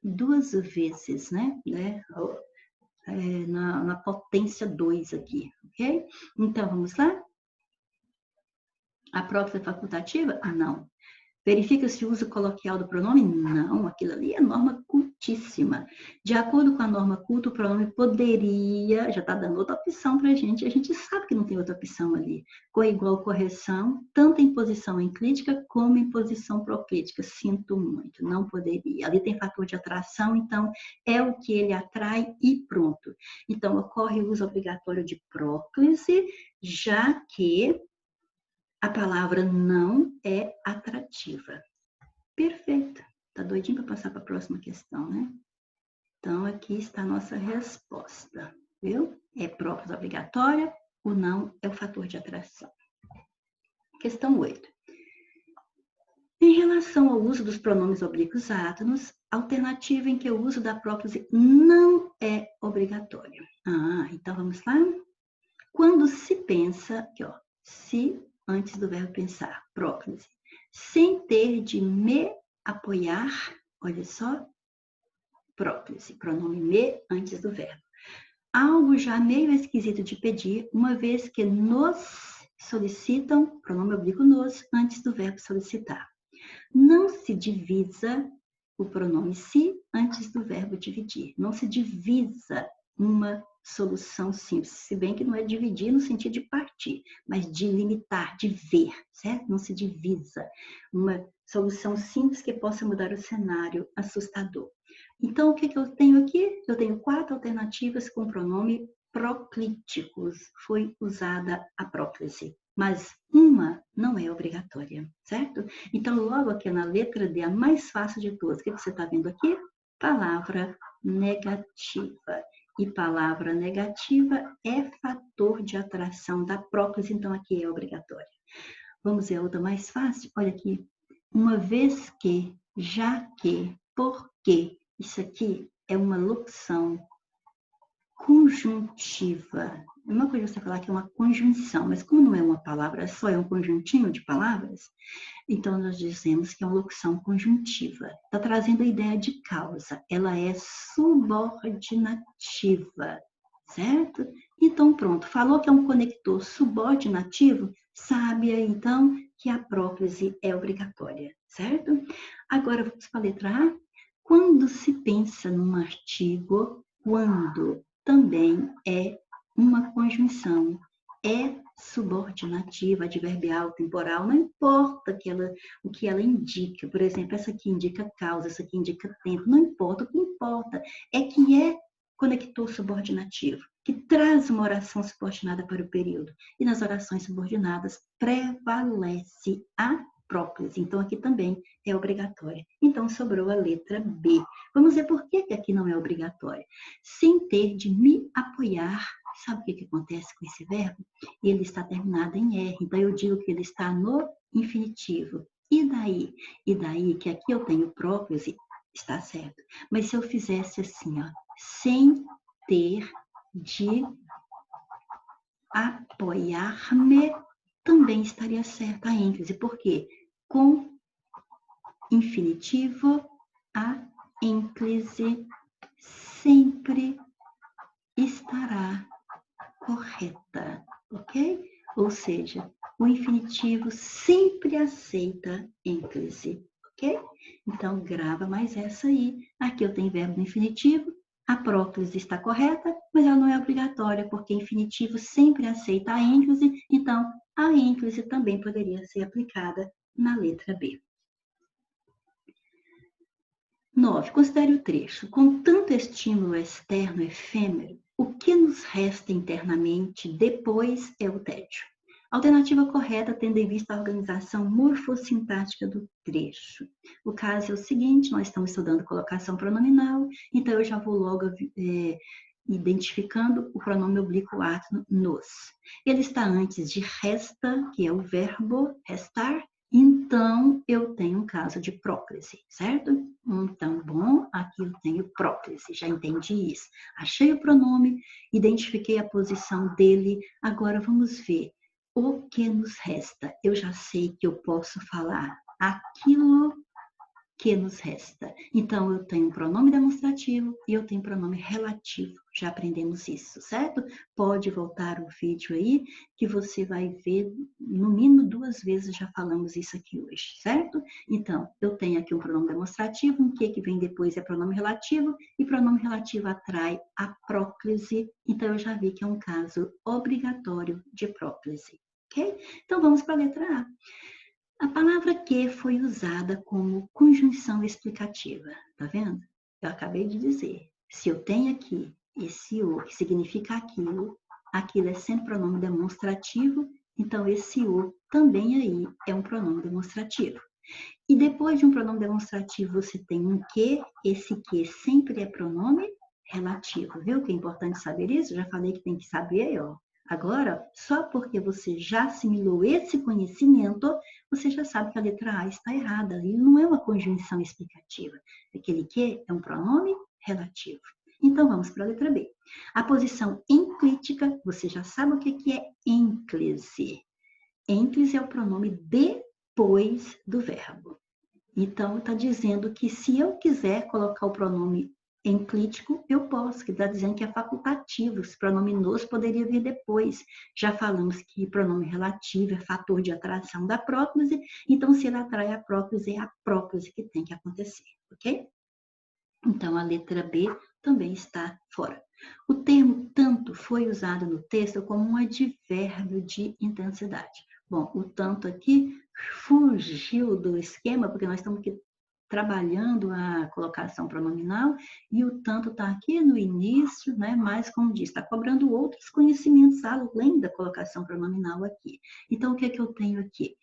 duas vezes, né? Na potência 2 aqui, ok? Então, vamos lá? A própria é facultativa? Não. Verifica-se o uso coloquial do pronome? Não, aquilo ali é norma cultíssima. De acordo com a norma culta, o pronome poderia, já está dando outra opção para a gente sabe que não tem outra opção ali. Com igual correção, tanto em posição enclítica como em posição proclítica. Sinto muito, não poderia. Ali tem fator de atração, então é o que ele atrai e pronto. Então, ocorre o uso obrigatório de próclise, já que a palavra não é atrativa. Perfeito. Tá doidinho para passar para a próxima questão, né? Então, aqui está a nossa resposta, viu? É própria obrigatória, o não é o fator de atração. Questão 8. Em relação ao uso dos pronomes oblíquos átonos, alternativa em que o uso da próclise não é obrigatório. Então vamos lá? Quando se pensa, aqui ó, se antes do verbo pensar, próclise, sem ter de me apoiar, olha só, próclise, pronome me antes do verbo. Algo já meio esquisito de pedir, uma vez que nos solicitam, pronome oblíquo nos, antes do verbo solicitar. Não se divisa o pronome se antes do verbo dividir. Não se divisa uma solução simples, se bem que não é dividir no sentido de partir, mas de limitar, de ver, certo? Não se divisa uma solução simples que possa mudar o cenário assustador. Então, o que eu tenho aqui? Eu tenho 4 alternativas com pronome proclíticos. Foi usada a próclise, mas uma não é obrigatória, certo? Então, logo aqui na letra D, a mais fácil de todas, o que você está vendo aqui? Palavra negativa. E palavra negativa é fator de atração da próclise, então aqui é obrigatória. Vamos ver a outra mais fácil? Olha aqui. Uma vez que, já que, porque. Isso aqui é uma locução conjuntiva. É uma coisa você falar que é uma conjunção, mas como não é uma palavra, só é um conjuntinho de palavras, então nós dizemos que é uma locução conjuntiva. Está trazendo a ideia de causa. Ela é subordinativa, certo? Então pronto, falou que é um conector subordinativo, sabe então que a próclise é obrigatória, certo? Agora vamos para a letra A. Quando se pensa num artigo, quando também é uma conjunção, é subordinativa, adverbial, temporal, não importa o que ela indica. Por exemplo, essa aqui indica causa, essa aqui indica tempo, não importa. O que importa é que é conector subordinativo, que traz uma oração subordinada para o período. E nas orações subordinadas prevalece a próclise. Então, aqui também é obrigatória. Então, sobrou a letra B. Vamos ver por que aqui não é obrigatória. Sem ter de me apoiar, sabe o que acontece com esse verbo? Ele está terminado em R. Então, eu digo que ele está no infinitivo. E daí? E daí que aqui eu tenho próclise, está certo. Mas se eu fizesse assim, ó, sem ter de apoiar-me, também estaria certa a ênclise. Por quê? Com infinitivo, a ênclise sempre estará correta, ok? Ou seja, o infinitivo sempre aceita ênclise, ok? Então, grava mais essa aí. Aqui eu tenho verbo no infinitivo, a próclise está correta, mas ela não é obrigatória, porque infinitivo sempre aceita a ênclise, então a ênclise também poderia ser aplicada na letra B. 9. Considere o trecho. Com tanto estímulo externo efêmero, o que nos resta internamente depois é o tédio. Alternativa correta, tendo em vista a organização morfossintática do trecho. O caso é o seguinte, nós estamos estudando colocação pronominal, então eu já vou logo identificando o pronome oblíquo ato nos. Ele está antes de resta, que é o verbo restar, então eu tenho um caso de próclise, certo? Então, bom, aqui eu tenho próclise, já entendi isso. Achei o pronome, identifiquei a posição dele, agora vamos ver. O que nos resta? Eu já sei que eu posso falar aquilo que nos resta. Então, eu tenho um pronome demonstrativo e eu tenho um pronome relativo. Já aprendemos isso, certo? Pode voltar o vídeo aí, que você vai ver, no mínimo 2 vezes já falamos isso aqui hoje, certo? Então, eu tenho aqui um pronome demonstrativo, o que vem depois é pronome relativo, e pronome relativo atrai a próclise. Então, eu já vi que é um caso obrigatório de próclise, ok? Então, vamos para a letra A. A palavra que foi usada como conjunção explicativa, tá vendo? Eu acabei de dizer, se eu tenho aqui esse o, que significa aquilo, aquilo é sempre pronome demonstrativo, então esse o também aí é um pronome demonstrativo. E depois de um pronome demonstrativo, você tem um que, esse que sempre é pronome relativo, viu? Que é importante saber isso, já falei que tem que saber, ó. Agora, só porque você já assimilou esse conhecimento, você já sabe que a letra A está errada. Ali não é uma conjunção explicativa. Aquele que é um pronome relativo. Então, vamos para a letra B. A posição enclítica, você já sabe o que é ênclise. Ênclise é o pronome depois do verbo. Então, está dizendo que se eu quiser colocar o pronome enclítico, eu posso, que está dizendo que é facultativo, esse pronome nos poderia vir depois. Já falamos que pronome relativo é fator de atração da próclise, então se ele atrai a próclise, é a próclise que tem que acontecer, ok? Então, a letra B também está fora. O termo tanto foi usado no texto como um advérbio de intensidade. Bom, o tanto aqui fugiu do esquema, porque nós estamos aqui trabalhando a colocação pronominal, e o tanto está aqui no início, né? Mas, como diz, está cobrando outros conhecimentos além da colocação pronominal aqui. Então, o que é que eu tenho aqui?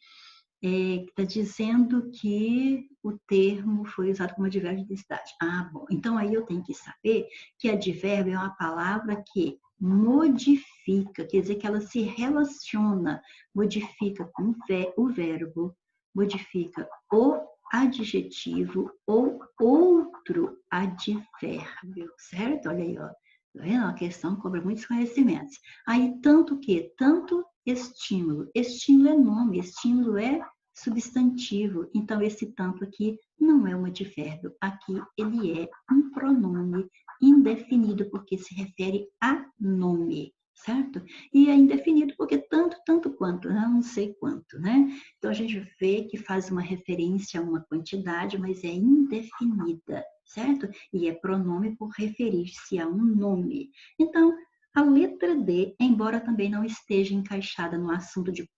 Está dizendo que o termo foi usado como advérbio de intensidade. Ah, bom. Então, aí eu tenho que saber que advérbio é uma palavra que modifica, quer dizer que ela se relaciona, modifica com o verbo, modifica o adjetivo ou outro advérbio, certo? Olha aí, ó. Tá vendo? A questão cobra muitos conhecimentos. Aí, tanto que, tanto estímulo. Estímulo é nome, estímulo é substantivo. Então, esse tanto aqui não é um advérbio. Aqui ele é um pronome indefinido, porque se refere a nome, certo? E é indefinido porque tanto, tanto quanto, não sei quanto, né? Então, a gente vê que faz uma referência a uma quantidade, mas é indefinida, certo? E é pronome por referir-se a um nome. Então, a letra D, embora também não esteja encaixada no assunto de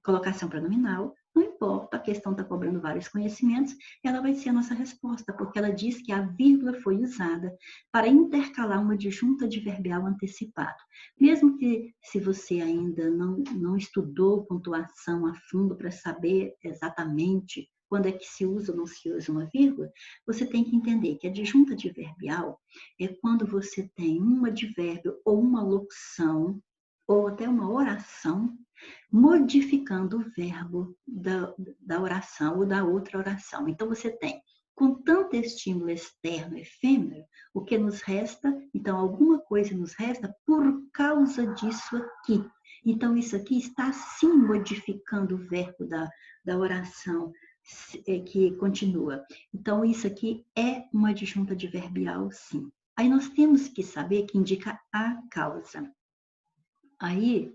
colocação pronominal, não importa, a questão está cobrando vários conhecimentos, ela vai ser a nossa resposta, porque ela diz que a vírgula foi usada para intercalar uma adjunta adverbial antecipado. Mesmo que, se você ainda não estudou pontuação a fundo para saber exatamente quando é que se usa ou não se usa uma vírgula, você tem que entender que a adjunta adverbial é quando você tem um advérbio ou uma locução, ou até uma oração, modificando o verbo da oração ou da outra oração. Então, você tem, com tanto estímulo externo efêmero, o que nos resta, então, alguma coisa nos resta por causa disso aqui. Então, isso aqui está sim modificando o verbo da oração que continua. Então, isso aqui é uma adjunta adverbial, sim. Aí nós temos que saber que indica a causa. Aí,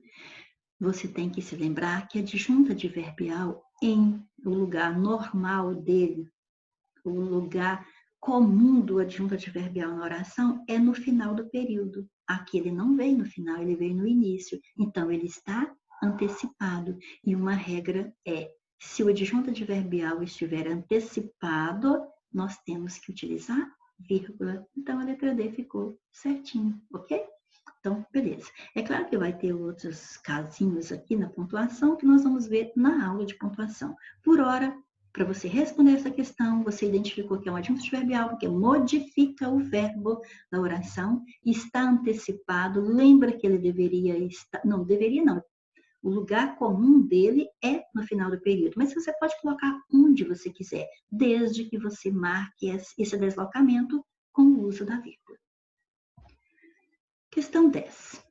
você tem que se lembrar que a adjunta adverbial, em o lugar normal dele, o lugar comum do adjunto adverbial na oração, é no final do período. Aqui ele não veio no final, ele veio no início. Então, ele está antecipado. E uma regra é, se o adjunto adverbial estiver antecipado, nós temos que utilizar vírgula. Então, a letra D ficou certinho, ok? Então, beleza. É claro que vai ter outros casinhos aqui na pontuação que nós vamos ver na aula de pontuação. Por hora, para você responder essa questão, você identificou que é um adjunto adverbial, porque modifica o verbo da oração, está antecipado, lembra que ele deveria estar... Não, deveria não. O lugar comum dele é no final do período, mas você pode colocar onde você quiser, desde que você marque esse deslocamento com o uso da vírgula. Questão 10.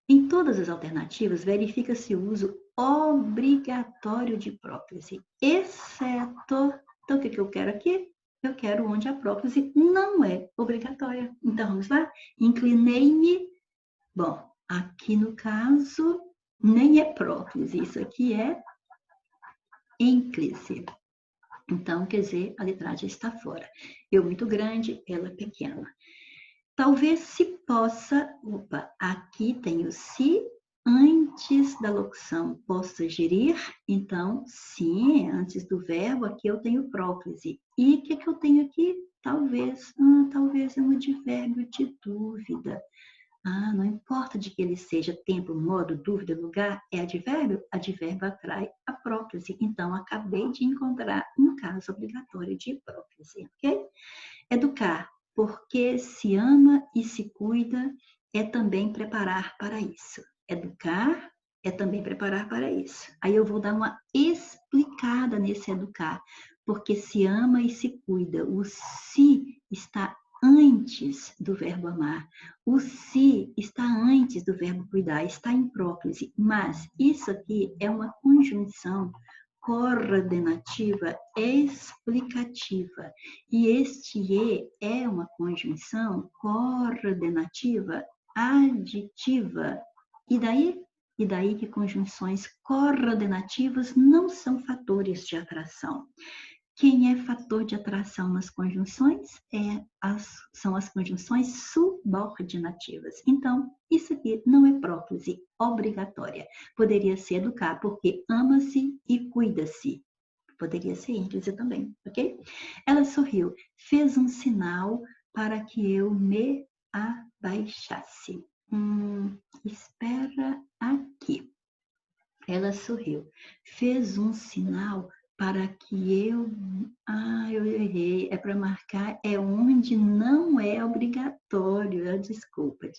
Em todas as alternativas, verifica-se o uso obrigatório de próclise, exceto... Então, o que eu quero aqui? Eu quero onde a próclise não é obrigatória. Então, vamos lá? Inclinei-me. Bom, aqui no caso, nem é próclise, isso aqui é ênclise. Então, quer dizer, a letragem está fora. Eu muito grande, ela pequena. Talvez se possa... Opa, aqui tem o se antes da locução. Possa gerir? Então, sim, antes do verbo, aqui eu tenho próclise. E o que eu tenho aqui? Talvez. Talvez é um advérbio de dúvida. Não importa de que ele seja tempo, modo, dúvida, lugar, é advérbio? Advérbio atrai a próclise. Então, acabei de encontrar um caso obrigatório de próclise, ok? Educar, porque se ama e se cuida, é também preparar para isso. Educar é também preparar para isso. Aí eu vou dar uma explicada nesse educar, porque se ama e se cuida. O se está antes do verbo amar. O se está antes do verbo cuidar, está em próclise. Mas isso aqui é uma conjunção coordenativa explicativa. E este e é uma conjunção coordenativa aditiva. E daí? E daí que conjunções coordenativas não são fatores de atração. Quem é fator de atração nas conjunções? São as conjunções subordinativas. Então, isso aqui não é próclise obrigatória. Poderia ser educar, porque ama-se e cuida-se. Poderia ser ênclise também, ok? Ela sorriu, fez um sinal para que eu me abaixasse. Espera aqui. Ela sorriu, fez um sinal para que eu... eu errei. É para marcar, é onde não é obrigatório. Desculpa.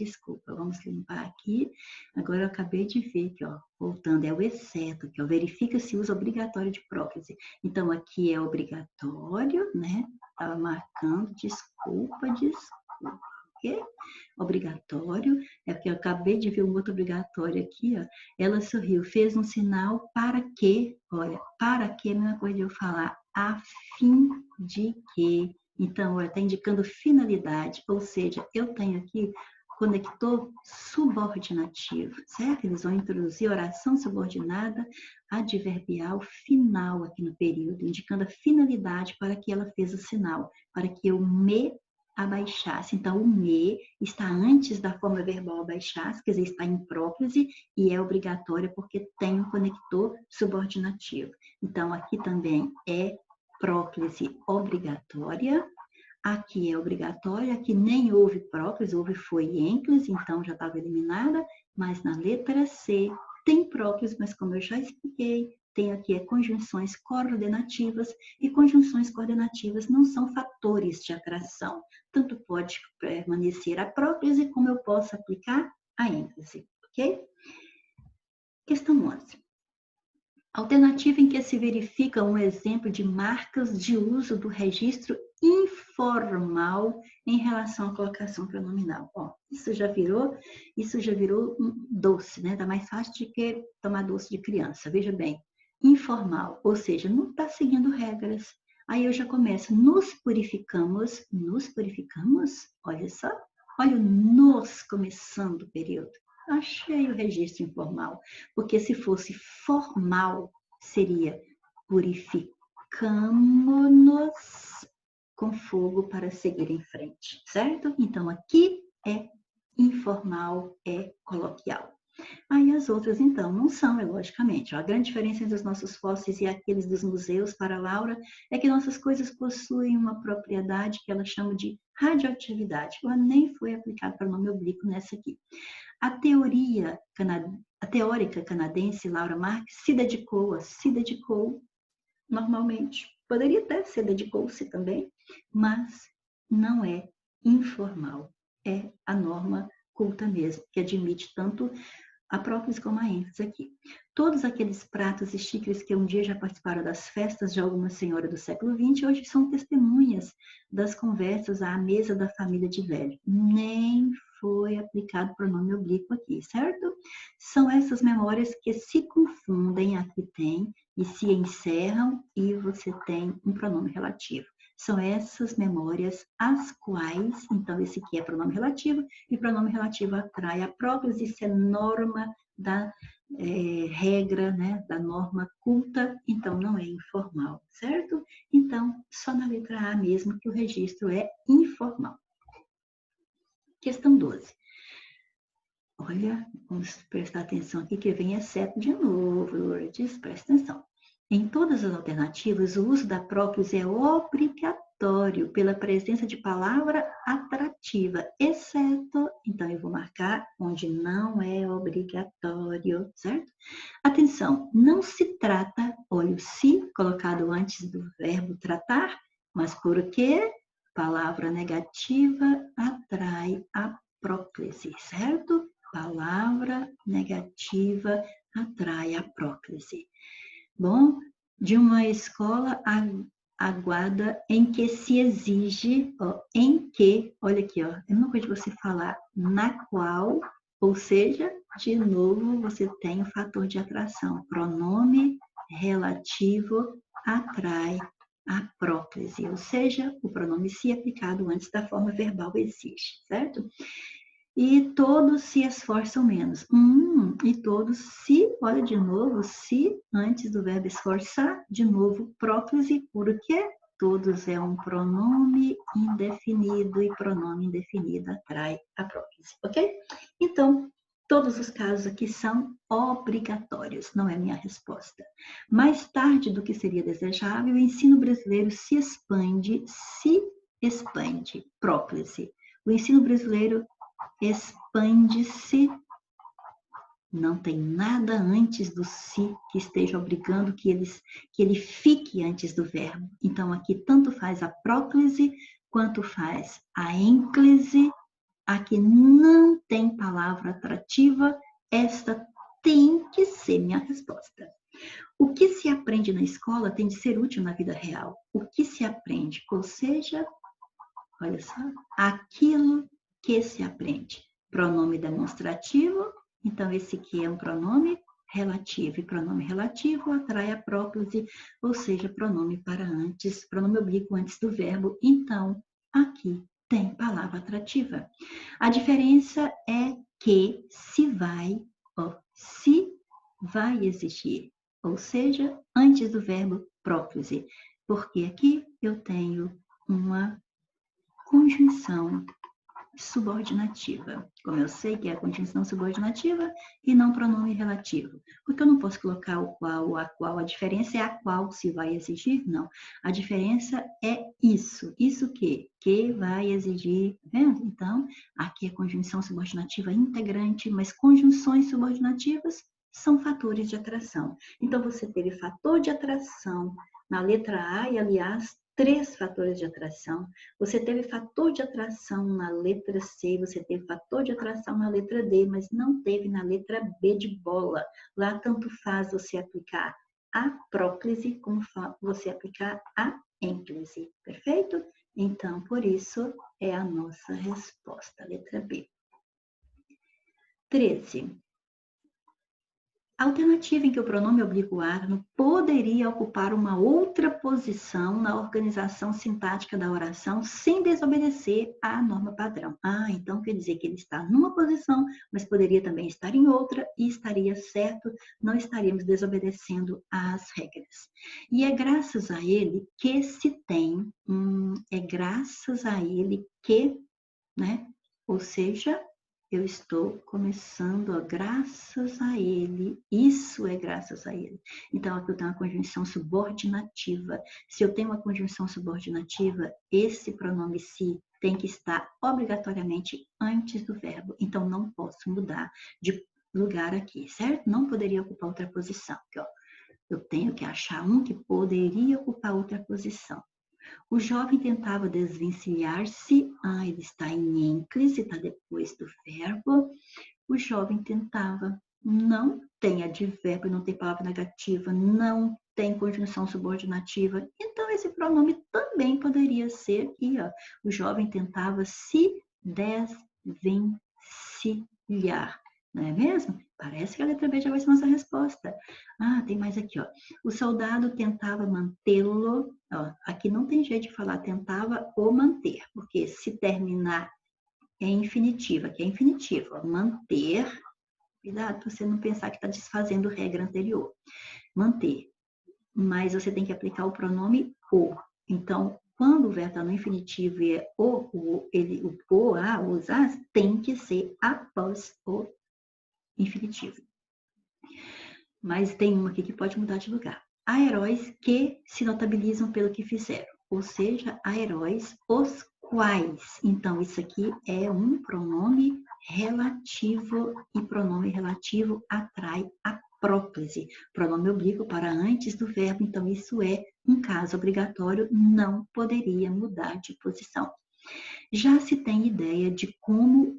Vamos limpar aqui. Agora eu acabei de ver aqui, ó, voltando, é o exceto, aqui, ó, verifica se usa obrigatório de próclise. Então, aqui é obrigatório, né? Estava marcando, desculpa. Ok? Obrigatório, é porque eu acabei de ver um outro obrigatório aqui, ó. Ela sorriu, fez um sinal para que, olha, para que, a mesma coisa de eu falar, a fim de que. Então, olha, está indicando finalidade, ou seja, eu tenho aqui conector subordinativo, certo? Eles vão introduzir oração subordinada adverbial final aqui no período, indicando a finalidade para que ela fez o sinal, para que eu me abaixasse. Então, o me está antes da forma verbal abaixasse, quer dizer, está em próclise e é obrigatória porque tem um conector subordinativo. Então, aqui também é próclise obrigatória. Aqui é obrigatória, aqui nem houve próclise, houve foi ênclise, então já estava eliminada, mas na letra C tem próclise, mas como eu já expliquei, tem aqui conjunções coordenativas, e conjunções coordenativas não são fatores de atração. Tanto pode permanecer a próclise, como eu posso aplicar a ênclise, ok? Questão 11. Alternativa em que se verifica um exemplo de marcas de uso do registro informal em relação à colocação pronominal. Ó, isso já virou um doce, né? Tá mais fácil de que tomar doce de criança. Veja bem, informal, ou seja, não está seguindo regras. Aí eu já começo, nos purificamos, olha só, olha o nos começando o período. Achei o registro informal, porque se fosse formal, seria purificamos-nos com fogo para seguir em frente, certo? Então, aqui é informal, é coloquial. Aí as outras, então, não são, logicamente. A grande diferença entre os nossos fósseis e aqueles dos museus, para a Laura, é que nossas coisas possuem uma propriedade que ela chama de radioatividade. Ela nem foi aplicada para o nome oblíquo nessa aqui. A teórica canadense Laura Marx se dedicou normalmente. Poderia até se dedicou-se também, mas não é informal. É a norma culta mesmo, que admite tanto a própolis como a ênfase aqui. Todos aqueles pratos e xícaras que um dia já participaram das festas de alguma senhora do século XX, hoje são testemunhas das conversas à mesa da família de velho. Nem foi aplicado pronome oblíquo aqui, certo? São essas memórias que se confundem, aqui tem, e se encerram, e você tem um pronome relativo. São essas memórias as quais, então esse aqui é pronome relativo, e pronome relativo atrai a própria, isso é norma da regra, né, da norma culta, então não é informal, certo? Então, só na letra A mesmo que o registro é informal. Questão 12. Olha, vamos prestar atenção aqui que vem exceto de novo, Lourdes, presta atenção. Em todas as alternativas, o uso da própolis é obrigatório pela presença de palavra atrativa, exceto, então eu vou marcar onde não é obrigatório, certo? Atenção, não se trata, olha o se colocado antes do verbo tratar, mas porque palavra negativa atrai a próclise, certo? Palavra negativa atrai a próclise. Bom, de uma escola aguada em que se exige, ó, em que, olha aqui, ó, é a mesma coisa de você falar na qual, ou seja, de novo você tem o fator de atração. Pronome relativo atrai a próclise, ou seja, o pronome se aplicado antes da forma verbal exige, certo? E todos se esforçam menos. E todos se, olha de novo, se antes do verbo esforçar, de novo, próclise, porque todos é um pronome indefinido e pronome indefinido atrai a próclise, ok? Então, todos os casos aqui são obrigatórios, não é minha resposta. Mais tarde do que seria desejável, o ensino brasileiro se expande, próclise. O ensino brasileiro expande-se, não tem nada antes do se que esteja obrigando que ele fique antes do verbo. Então, aqui tanto faz a próclise quanto faz a ênclise. Aqui não tem palavra atrativa, esta tem que ser minha resposta. O que se aprende na escola tem de ser útil na vida real. O que se aprende, ou seja, olha só, aquilo que se aprende. Pronome demonstrativo, então esse aqui é um pronome relativo, e pronome relativo atrai a próclise, ou seja, pronome para antes, pronome oblíquo antes do verbo, então aqui tem palavra atrativa. A diferença é que se vai existir, ou seja, antes do verbo próclise, porque aqui eu tenho uma conjunção subordinativa. Como eu sei que é a conjunção subordinativa e não pronome relativo. Porque eu não posso colocar o qual, a qual. A diferença é a qual se vai exigir? Não. A diferença é isso. Isso que vai exigir. Vendo? Então, aqui é conjunção subordinativa integrante, mas conjunções subordinativas são fatores de atração. Então, você teve fator de atração na letra A e, aliás, 3 fatores de atração. Você teve fator de atração na letra C, você teve fator de atração na letra D, mas não teve na letra B de bola. Lá tanto faz você aplicar a próclise como você aplicar a ênclise. Perfeito? Então, por isso, é a nossa resposta, letra B. 13. A alternativa em que o pronome oblíquo arno poderia ocupar uma outra posição na organização sintática da oração sem desobedecer à norma padrão. Então quer dizer que ele está numa posição, mas poderia também estar em outra e estaria certo, não estaríamos desobedecendo às regras. E é graças a ele que se tem, é graças a ele que, né? Ou seja, eu estou começando, ó, graças a ele. Isso é graças a ele. Então, aqui eu tenho uma conjunção subordinativa. Se eu tenho uma conjunção subordinativa, esse pronome se tem que estar obrigatoriamente antes do verbo. Então, não posso mudar de lugar aqui, certo? Não poderia ocupar outra posição. Aqui, ó, eu tenho que achar um que poderia ocupar outra posição. O jovem tentava desvencilhar-se. Ele está em ênclise, está depois do verbo. O jovem tentava. Não tem advérbio, não tem palavra negativa, não tem conjunção subordinativa. Então, esse pronome também poderia ser aqui, ó. O jovem tentava se desvencilhar. Não é mesmo? Parece que a letra B já vai ser nossa resposta. Tem mais aqui, ó. O soldado tentava mantê-lo. Aqui não tem jeito de falar tentava ou manter, porque se terminar em infinitivo, aqui é infinitivo, ó, manter. Cuidado para você não pensar que está desfazendo regra anterior. Manter. Mas você tem que aplicar o pronome o. Então, quando o verbo está no infinitivo e é o, os, as, tem que ser após o infinitivo. Mas tem uma aqui que pode mudar de lugar. Há heróis que se notabilizam pelo que fizeram. Ou seja, há heróis os quais. Então, isso aqui é um pronome relativo e pronome relativo atrai a próclise. Pronome oblíquo para antes do verbo, então isso é um caso obrigatório, não poderia mudar de posição. Já se tem ideia de como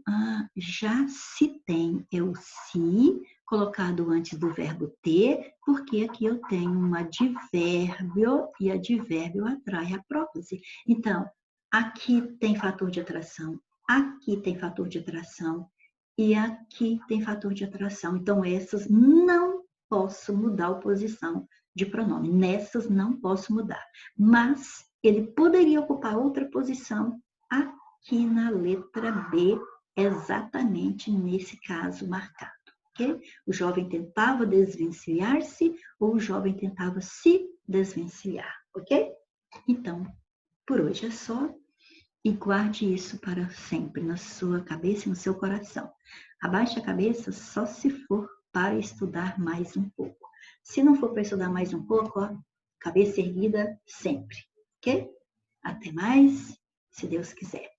já se tem o se colocado antes do verbo ter, porque aqui eu tenho um advérbio e advérbio atrai a próclise. Então, aqui tem fator de atração, aqui tem fator de atração e aqui tem fator de atração. Então, essas não posso mudar a posição de pronome. Nessas não posso mudar. Mas ele poderia ocupar outra posição aqui na letra B, exatamente nesse caso marcado. Okay? O jovem tentava desvencilhar-se ou o jovem tentava se desvencilhar, ok? Então, por hoje é só e guarde isso para sempre na sua cabeça e no seu coração. Abaixe a cabeça só se for para estudar mais um pouco. Se não for para estudar mais um pouco, ó, cabeça erguida sempre, ok? Até mais, se Deus quiser.